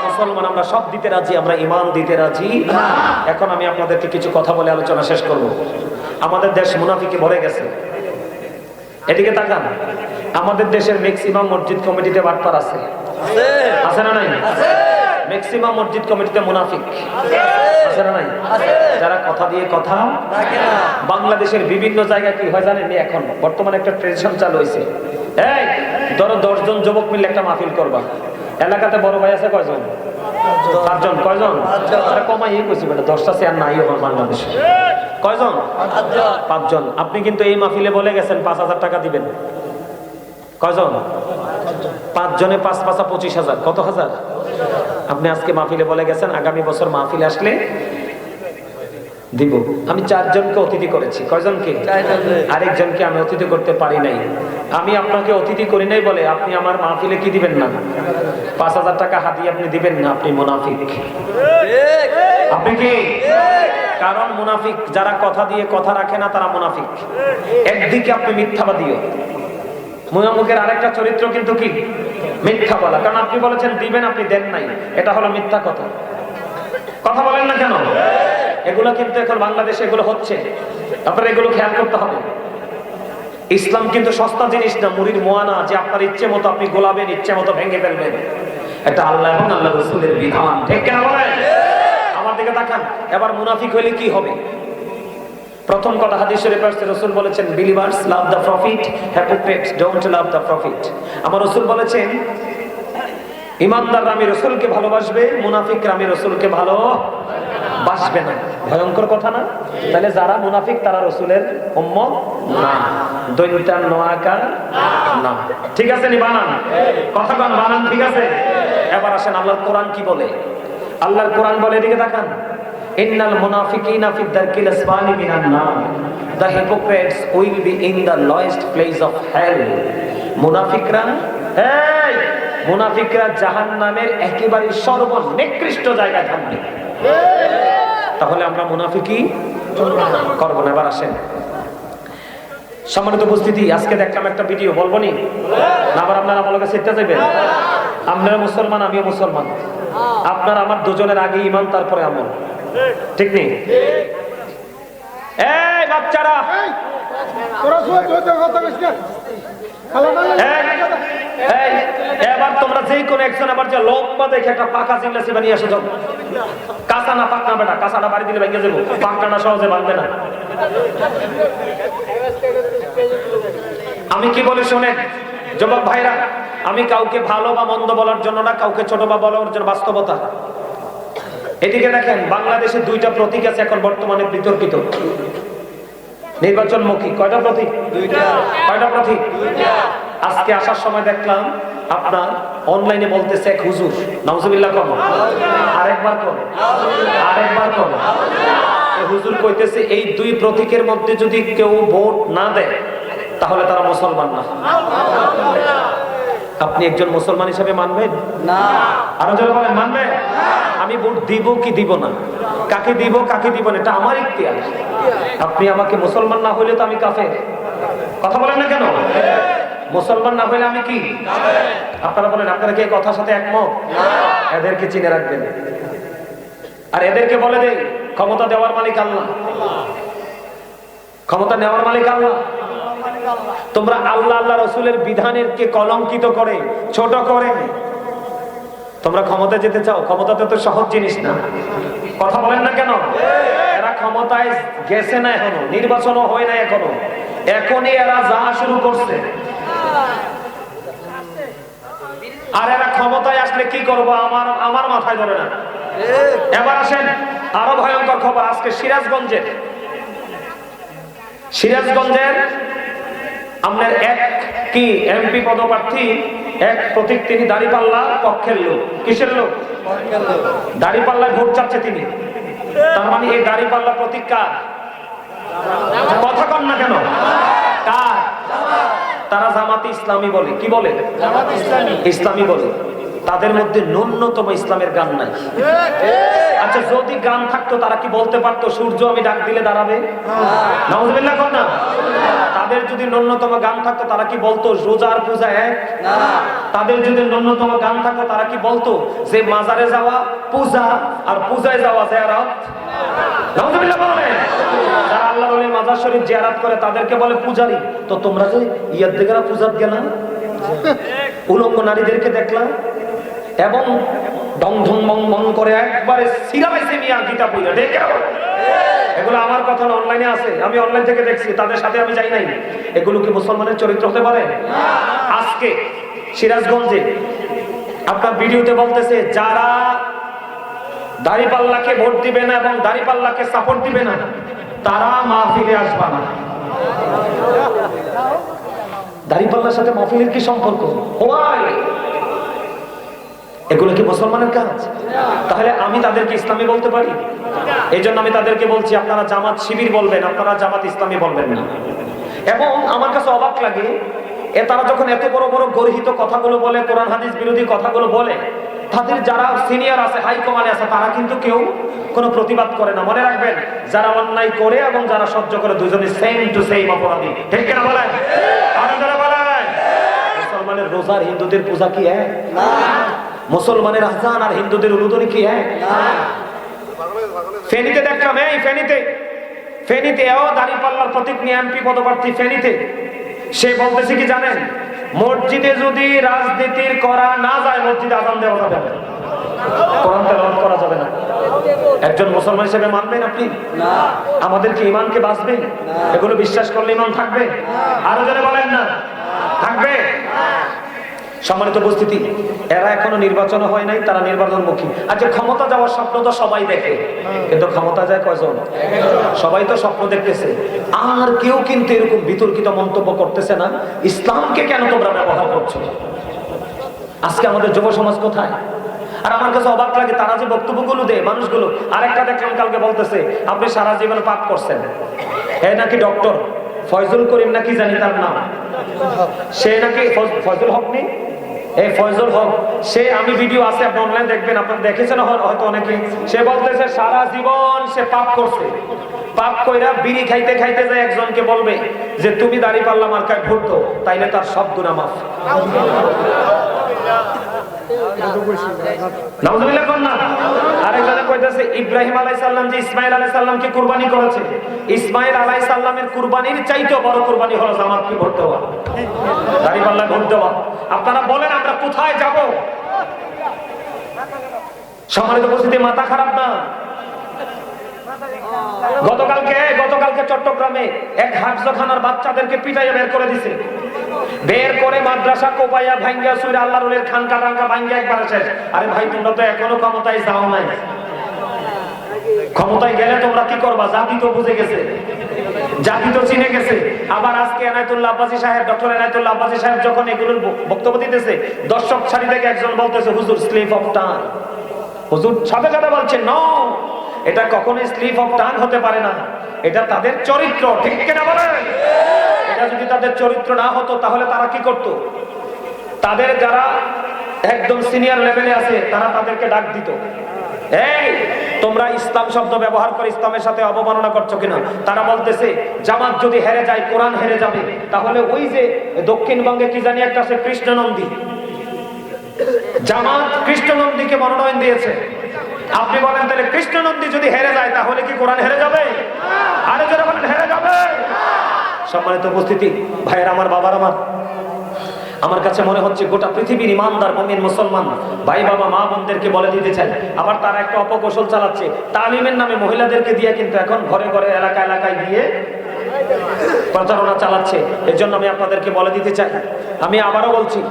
মুসলমান আমরা সব দিতে রাজি, আমরা ঈমান দিতে রাজি না। এখন আমি আপনাদেরকে কিছু কথা বলে আলোচনা শেষ করব। আমাদের দেশ মুনাফিকে ভরে গেছে। এদিকে তাকান, আমাদের দেশের ম্যাক্সিমাম মসজিদ কমিটিতে বাটপার আছে, আছে না নাই? ম্যাক্সিমাম মসজিদ কমিটিতে মুনাফিক আছে না নাই? যারা কথা দিয়ে কথা রাখে না। বাংলাদেশের বিভিন্ন জায়গায় কি হয় জানেন? এখন বর্তমানে একটা ট্রেডিশন চালু হয়েছে, এই ধরো 10 জন যুবক মিলে একটা মাহফিল করবা। এলাকাতে বড় ভাই আছে কয়জন? 5 জন। কয়জন? কমাই কইছি বেটা, 10টা চেয়ার নাই এখন বাংলাদেশে। কয়জন? 5 জন। আপনি কিন্তু এই মাহফিলে বলে গেছেন 5,000 টাকা দিবেন। কয়জন? 5 জনে 5 5 25,000। কত হাজার? আপনি আজকে মাহফিলে বলে গেছেন আগামী বছর মাহফিলে আসলে দিব। আমি 4 জনকে অতিথি করেছি। কয়জনকে? আরেকজনকে আমি অতিথি করতে পারি নাই। আমি আপনাকে অতিথি করি নাই বলে আপনি আমার মাহফিলে কি দিবেন না? 5,000 টাকা হাতিয়ে আপনি দিবেন না। আপনি মুনাফিক। আপনি কি? কারণ মুনাফিক যারা কথা দিয়ে কথা রাখে না তারা মুনাফিক। একদিকে আপনি মিথ্যাবাদীও, মুনাফিকের আরেকটা চরিত্র কিন্তু কি? মিথ্যা বলা। কারণ আপনি বলেছেন দিবেন, আপনি দেন নাই, এটা হলো মিথ্যা কথা। কথা বলেন না কেন? এগুলো কিন্তু এখন বাংলাদেশে এগুলো হচ্ছে, আপনারা এগুলো খেয়াল করতে হবে। ইসলাম কিন্তু সস্তা জিনিস না, মুড়ির মোয়া না যে আপনার ইচ্ছে মতো আপনি গোলাবেন, ইচ্ছে মতো ভেঙে ফেলবেন। এটা আল্লাহ এবং আল্লাহ রাসূলের বিধান। ঠিক কিনা বলেন? আমার দিকে তাকান। এবার মুনাফিক হইলে কি হবে? প্রথম কথা হাদিস শরীফে আছে, রাসূল বলেছেন believers love the profit, hypocrites don't love the profit. আমার রাসূল বলেছেন ইমানদাররা আমি রাসূলকে ভালোবাসবে, মুনাফিকরা আমি রাসূলকে ভালোবাসবে না। ভয়ঙ্কর কথা না? তাহলে যারা মুনাফিক তারা রাসূলের উম্মত না, দৈন্যান নোয়াকার না। ঠিক আছে নি? বানান কথা কোন বানান, ঠিক আছে? এবার আসেন আল্লাহর কোরআন কি বলে। আল্লাহর কোরআন বলে, এদিকে তাকান, ইন্নাল মুনাফিকিনা ফি দারকিল আসফালি মিনান নার, the hypocrites will be in the lowest place of hell. মুনাফিকরা জাহান্নামের একেবারে সর্বনিকৃষ্ট জায়গায় থাকবে। তাহলে আমরা মুনাফিকি করব না। এবার আসেন সম্মানিত উপস্থিতি, আজকে দেখলাম একটা ভিডিও, বলবো নি না? আবার আপনারা আমার কাছে শিখতে যাবেন। আপনারা মুসলমান, আমিও মুসলমান, আপনারা আমার দুজনের আগে ঈমান তারপরে আমল, ঠিক নেই? এই বাচ্চারা, এবার তোমরা যে কোনো একজন আবার যে লম্বা দেখে একটা পাকা চিল্লাসি বানিয়ে এসে যাও। কাঁচা না পাক না বেটা, কাঁচাটা বাড়ি দিলে ভেঙে যাবো, পাকটা সহজে ভাঙবে না। আমি কি বলে শোনেন যুবক ভাইরা, আমি কাউকে ভালো বা মন্দ বলার জন্য না, কাউকে ছোট বা বলার জন্য, বাস্তবতা। এদিকে দেখেন, বাংলাদেশে দুইটা প্রতীক আছে এখন বর্তমানে বিতর্কিত, নির্বাচনমুখী। কয়টা প্রতীক? কয়টা প্রতীক? আজকে আসার সময় দেখলাম আপনার অনলাইনে বলতেছে এক হুজুর, নাউজুবিল্লাহ কর, আরেকবার কর, আরেকবার কর। হুজুর কইতেছে এই দুই প্রতীকের মধ্যে যদি কেউ ভোট না দেয় তাহলে তারা মুসলমান না। আপনি একজন মুসলমান হিসেবে মানবেন না? আরো যারা বলেন মানবেন? আমি ভোট দিব কি দিব না, কাকে দিব কাকে দিব না, এটা আমার ইখতিয়ার। আপনি আমাকে মুসলমান না হইলে তো আমি কাফের। কথা বলেন না কেন? মুসলমান না হইলে আমি কি? আপনারা বলেন, আপনারা কি এই কথার সাথে একমত? এদেরকে চিনে রাখবেন। আর এদেরকে বলে দেই, ক্ষমতা দেওয়ার মালিক আল্লাহ, ক্ষমতা নেওয়ার মালিক আল্লাহ। তোমরা আল্লাহ আল্লাহ রসুলের বিধানের কে কলঙ্কিত করে, ছোট করে তোমরা ক্ষমতা যেতে চাও? ক্ষমতা তো সহজ জিনিস না। কথা বলেন না কেন? এরা ক্ষমতায় গেছে না এখনো, নির্বাচনও হয় না এখনো, এখনই এরা যা শুরু করছে। আর এরা ক্ষমতায় আসলে কি করবো আমার মাথায় ধরে না। এবার আসেন আরো ভয়ঙ্কর খবর। আজকে সিরাজগঞ্জের আমাদের এক কি এমপি পদপ্রার্থী, এক প্রতীক, তিনি দাঁড়িপাল্লা পক্ষের লোক। কিসের লোক? দাঁড়িপাল্লায় ভোট চাচ্ছে তিনি। তার মানে এই দাঁড়িপাল্লা প্রতীক কার? কথা কন না কেন? কার? তারা জামাতে ইসলামী বলে। কি বলে? ইসলামী বলে। তাদের মধ্যে ন্যূনতম ইসলামের গান নাই। আচ্ছা, যদি গান থাকতো তারা কি বলতে পারতো সূর্য আমি ডাক দিলে দাঁড়াবে? নাউজুবিল্লাহ কর না। তাদের যদি ন্যূনতম গান থাকতো তারা কি বলতো রোজার পূজা এক? তাদের যদি ন্যূনতম গান থাকতো তারা কি বলতো যে মাজারে যাওয়া পূজা আর পূজায় যাওয়া জিয়ারত? নাউজুবিল্লাহ বলেন। যারা আল্লাহর ওলি মাজার শরীফ জিয়ারত করে তাদেরকে বলে পূজারি। তো তোমরা যে ইয়াদ দেখারা পূজাত গেলা, উলঙ্গ নারীদেরকে দেখলা এবং ঢং ঢং মং মং করে একবারে সিরাবাইছে মিয়া গীতা পড়া, দেখে এগুলো আমার কথা না, অনলাইনে আছে, আমি অনলাইন থেকে দেখছি, তাদের সাথে আমি যাই নাই। এগুলো কি মুসলমানের চরিত্র হতে পারে? আজকে সিরাজগঞ্জে আপনার ভিডিওতে বলতেছে যারা দাড়িপাল্লাকে ভোট দিবে না এবং দাড়িপাল্লাকে সাপোর্ট দিবে না তারা মাহফিলে আসবে না। দাড়িপাল্লার সাথে মাহফিলের কি সম্পর্ক? এগুলো কি মুসলমানের কাজ? তাহলে আমি তাদেরকে ইসলামী বলতে পারি? এই জন্য আমি তাদেরকে বলছি আপনারা জামাত শিবির বলবেন, আপনারা জামাত ইসলামী বলবেন না। এবং আমার কাছে অবাক লাগে তারা যখন এত বড় বড় গর্হিত কথাগুলো বলে, কোরআন হাদিস বিরোধী কথাগুলো বলে, তাদের যারা সিনিয়র আছে, হাই কমান্ডে আছে, তারা কিন্তু কেউ কোনো প্রতিবাদ করে না। মনে রাখবেন, যারা অন্যায় করে এবং যারা সহ্য করে দুজনে সেম টু সেম অপরাধী। ঠিক কিনা বলেন? মুসলমানের রোজার হিন্দুদের পূজা কি এক? মুসলমানের আযান আর হিন্দুদের উলুধ্বনি কি এক? ফেনীতে দেখলাম, ফেনীতে দাঁড়িপাল্লার প্রতীক নিয়ে এমপি পদপ্রার্থী ফেনীতে, সে বলতেছে কি জানেন, মসজিদে যদি রাজনীতির করা না যায় মসজিদে আযান দেওয়া যাবে না, কোরআন তেলাওয়াত করা যাবে না। একজন মুসলমান হিসেবে মানবেন আপনি? না। আমাদের কি ঈমানকে বাঁচবে? এগুলো বিশ্বাস করলে ঈমান থাকবে? আরো জনে বলেন না, থাকবে? সম্মানিত উপস্থিতি, এরা এখনো নির্বাচন হয় নাই, তারা নির্বাচনমুখী। আচ্ছা, ক্ষমতা যাওয়ার স্বপ্ন তো সবাই দেখে, কিন্তু ক্ষমতা যায় কয়জন? সবাই তো স্বপ্ন দেখতেছে। আর কেউ কিন্তু এরকম বিতর্কিত মন্তব্য করতেছে না, ইসলামকে কেন তোমরা ব্যবহার করছো? আজকে আমাদের যুব সমাজ কোথায়? আর আমার কাছে অবাক লাগে, তারা যে বক্তব্যগুলো দেয় মানুষগুলো। আরেকটা দেখলাম কালকে বলতেছে, আপনি সারা জীবন পাপ করছেন। হ্যাঁ, নাকি ডক্টর ফয়জুল করিম নাকি জানি তার নাম, সে নাকি ফয়জুল হক নেই, এই ফয়জুল হক, সে, আমি ভিডিও আছে, আপনি অনলাইন দেখবেন, আপনারা দেখেছেন হয়তো অনেকে। সে বলতেছে সারা জীবন সে পাপ করছে, পাপ কইরা বিড়ি খাইতে খাইতে যায় একজনকে বলবে যে তুমি দাঁড়িপাল্লা মার্কায় ভোট দাও, তাইলে তার সব গুনাহ মাফ। নাউজুবিল্লাহ কোন না। আরেকজনে কইতাছে ইব্রাহিম আলাইহিস সালাম যে ইসমাঈল আলাইহিস সালামকে কুরবানি করেছে, ইসমাঈল আলাইহিস সালামের কুরবানির চাইতেও বড় কুরবানি হলো জামাতকে ভোট দেওয়া, দাঁড়িপাল্লায় ভোট দেওয়া। আপনারা বলেন আমরা কোথায় যাব? সম্মানিত উপস্থিতি, মাথা খারাপ না? গতকালকে চট্টগ্রামে এক হাফজখানার বাচ্চাদেরকে পিটাইয়া বের করে দিছে, বের করে মাদ্রাসা কোপাইয়া ভাঙ্গা সুইরা আল্লাহর ওলির খানকা টাঙ্কা ভাঙ্গা একবার শেষ। আরে ভাই, তোমরা তো এখনো ক্ষমতায় যাও নাই, ক্ষমতায় গেলে তোমরা কি করবা? জাতি তো বুঝে গেছে, জাতি তো চিনে গেছে। আবার আজকে এনায়েতুল্লাহ আব্বাসী সাহেব, ডক্টর এনায়েতুল্লাহ আব্বাসী সাহেব যখন এগুলোর বক্তব্য দিতেছে, দর্শক সারি থেকে একজন বলতেছে হুজুর স্লিপ অফ টাং। হুজুর সাথে সাথে বলছে নো, এটা কখনোই স্লিপ অফ টাং হতে পারে না, এটা তাদের চরিত্র। ঠিক কিনা বলেন? এটা যদি তাদের চরিত্র না হতো তাহলে তারা কি করত? তাদের যারা একদম সিনিয়র লেভেলে আছে তারা তাদেরকে ডাক দিত, এই তোমরা ইসলাম শব্দ ব্যবহার করে ইসলামের সাথে অবমাননা করছো কিনা। তারা বলতেছে জামাত যদি হেরে যায়, কোরআন হেরে যাবে, তাহলে ওই যে দক্ষিণবঙ্গে কি জানি একটা আছে কৃষ্ণনন্দী, জামাত কৃষ্ণনন্দীকে মনোনয়ন দিয়েছে। আপনি বলেন তাহলে কৃষ্ণনন্দী যদি হেরে যায় তাহলে কি কোরআন হেরে যাবে? আরে যারা বলেন হেরে যাবে। সম্মানিত উপস্থিতি, ভাইয়ের আমার, বাবার আমার কাছে মনে হচ্ছে গোটা পৃথিবীর ইমানদার মুমিন মুসলমান ভাই বাবা মা বোনদেরকে বলে দিতে চাই, আবার তারা একটা অপকৌশল চালাচ্ছে তালিমের নামে, মহিলাদেরকে দিয়ে কিন্তু এখন ঘরে ঘরে এলাকা এলাকায় গিয়ে প্রচারণা চালাচ্ছে। এর জন্য আমি আপনাদেরকে বলে দিতে চাই, আমি আবারও বলছি,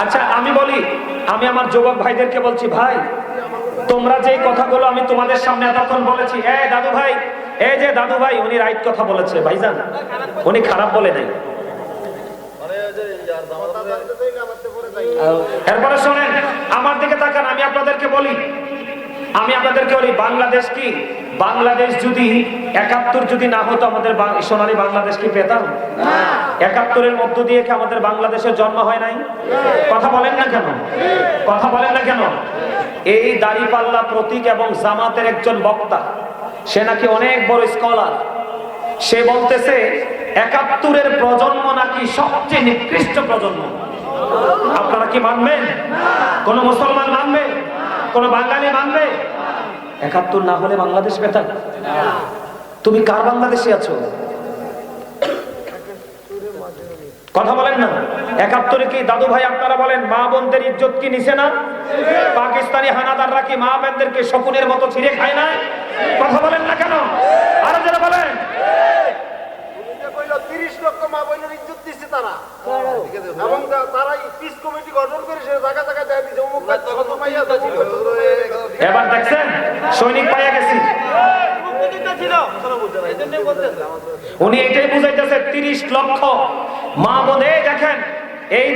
আচ্ছা আমি বলি, আমি আমার যুবক ভাইদেরকে বলছি, ভাই তোমরা যে কথাগুলো আমি তোমাদের সামনে এতক্ষণ বলেছি, দাদু ভাই, এই যে দাদু ভাই, উনি রাইট কথা বলেছে ভাইজান, উনি খারাপ বলে নাই। এরপরে শোনেন, আমার দিকে তাকান, আমি আপনাদেরকে বলি, বাংলাদেশ কি, বাংলাদেশ যদি ৭১ যদি না হতো আমাদের সোনালী বাংলাদেশ কি পেতাম? ৭১-এর মধ্য দিয়ে কি আমাদের বাংলাদেশের জন্ম হয় নাই? কথা বলেন না কেন? কথা বলেন না কেন? এই দাড়িপাল্লা প্রতীক এবং জামাতের একজন বক্তা, সে নাকি অনেক বড় স্কলার, সে বলতেছে ৭১-এর প্রজন্ম নাকি সবচেয়ে নিকৃষ্ট প্রজন্ম। আপনারা কি মানবেন? কোন মুসলমান মানবে? কোন বাঙালি মানবে? ৭১ না হলে বাংলাদেশ পেতাম? তুমি কার বাংলাদেশে আছো? কথা বলেন না। ৭১ কি দাদু ভাই আপনারা বলেন মা বোনদের ইজ্জত কি নিছে না? পাকিস্তানি হানাদাররা কি মা বোনদেরকে শকুনের মতো ছিঁড়ে খায় না? কথা বলেন না কেন? আরো যারা বলেন ৩০ লক্ষ মা বোনের ইজ্জত দিচ্ছে তারা, এবং তারাই পিস কমিটি গঠন করে সে জায়গা জায়গা দেয় দিচ্ছে। এবার দেখছেন সৈনিক পাইয়া গেছি, উনি এটাই বুঝাইতেছে ৩০ লক্ষ মা বোনে। দেখেন এই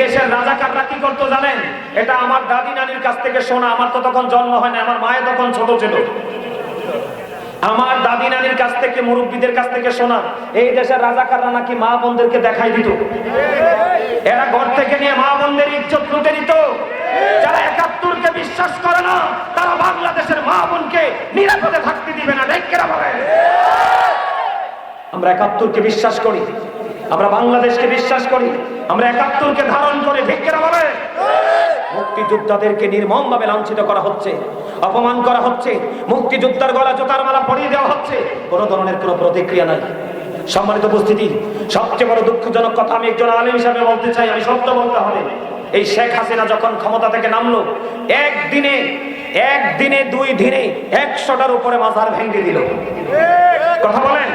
দেশের রাজাকাররা কি করতো জানেন? এটা আমার দাদি নানির কাছ থেকে শোনা, আমার তো তখন জন্ম হয় না, আমার মায়ের তখন ছোট ছিল। আমার দাদি নানির কাছ থেকে, মুরব্বীদের কাছ থেকে শোনা, এই দেশের রাজাকাররা নাকি মা বোনদেরকে দেখাই দিত, এরা ঘর থেকে নিয়ে মা বোনদের ইজ্জত লুটে দিত। যারা ৭১-কে বিশ্বাস করে না তারা বাংলাদেশের মা বোনকে নিরাপদে থাকতে দিবে না। আমরা ৭১-কে বিশ্বাস করি, আমরা বাংলাদেশকে বিশ্বাস করি, আমরা ৭১-কে ধারণ করে ভিক্ষেরা বলে। মুক্তিযোদ্ধাদেরকে নির্মমভাবে লাঞ্ছিত করা হচ্ছে, অপমান করা হচ্ছে, মুক্তিযোদ্ধার গলা জোতার মালা পরিয়ে দেওয়া হচ্ছে, কোন ধরনের কোনো প্রতিক্রিয়া নাই। সম্মানিত উপস্থিতি, সবচেয়ে বড় দুঃখজনক কথা আমি একজন আলেম হিসাবে বলতে চাই, আমি সত্য বলতে হবে, এই শেখ হাসিনা যখন ক্ষমতা থেকে নামলো, একদিনে 2 দিনে 100টার উপরে মাজার ভেঙে দিল। কথা বলেন।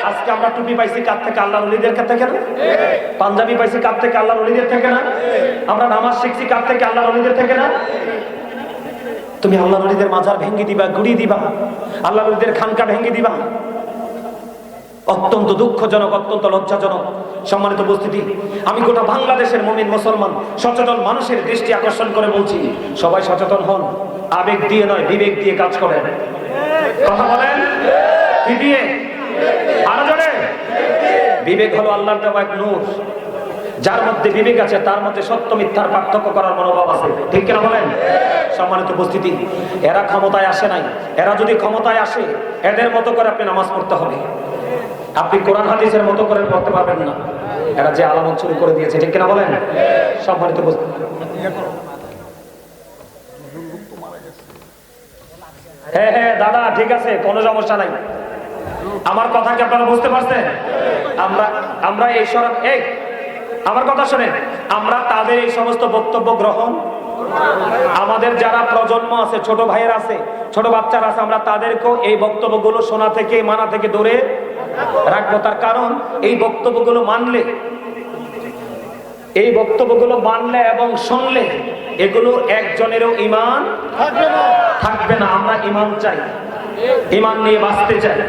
আজকে আমরা টুপি পাইছি কার থেকে? আল্লাহর ওলিদের কাছ থেকে না? পাঞ্জাবি পাইছি কার থেকে? আল্লাহর ওলিদের থেকে না? আমরা নামাজ শিখছি কার থেকে? আল্লাহর ওলিদের থেকে না? তুমি আল্লাহর ওলিদের মাজার ভেঙে দিবা, গুড়ি দিবা, আল্লাহর ওলিদের খানকা ভেঙে দিবা। অত্যন্ত দুঃখজনক, অত্যন্ত লজ্জাজনক। সম্মানিত উপস্থিতি, আমি গোটা বাংলাদেশের মুমিন মুসলমান সচেতন মানুষের দৃষ্টি আকর্ষণ করে বলছি, সবাই সচেতন হন। আবেগ দিয়ে নয়, বিবেক দিয়ে কাজ করেন। কথা বলেন। কি দিয়ে? আরো জোরে। বিবেক হলো আল্লাহর দেওয়া এক নূর। যার মধ্যে বিবেক আছে তার মধ্যে সত্য মিথ্যার পার্থক্য করার মনোভাব আছে। ঠিক কিনা বলেন? সম্মানিত উপস্থিতি, এরা ক্ষমতায় আসে নাই। এরা যদি ক্ষমতায় আসে, এদের মতো করে আপনি নামাজ পড়তে হবে। আপনি কোরআন হাদিসের মতো করে পড়তে পারবেন না। এরা যে আলামত শুরু করে দিয়েছে। ঠিক কিনা বলেন? সম্মানিত উপস্থিতি, হ্যাঁ হ্যাঁ দাদা, ঠিক আছে, কোনো সমস্যা নাই। আমার কথা কি আপনারা বুঝতে পারছেন? আমরা এই আমার কথা শুনেন, আমরা তাদের এই সমস্ত বক্তব্য গ্রহণ, আমাদের যারা প্রজন্ম আছে, ছোট ভাইয়ের আছে, ছোট বাচ্চারা আছে, আমরা তাদেরকেও এই বক্তব্যগুলো শোনা থেকে, মানা থেকে দূরে রাখবো। তার কারণ এই বক্তব্যগুলো মানলে এবং শুনলে এগুলো একজনেরও ঈমান থাকবে না। আমরা ঈমান চাই, ঈমান নিয়ে বাঁচতে চাই।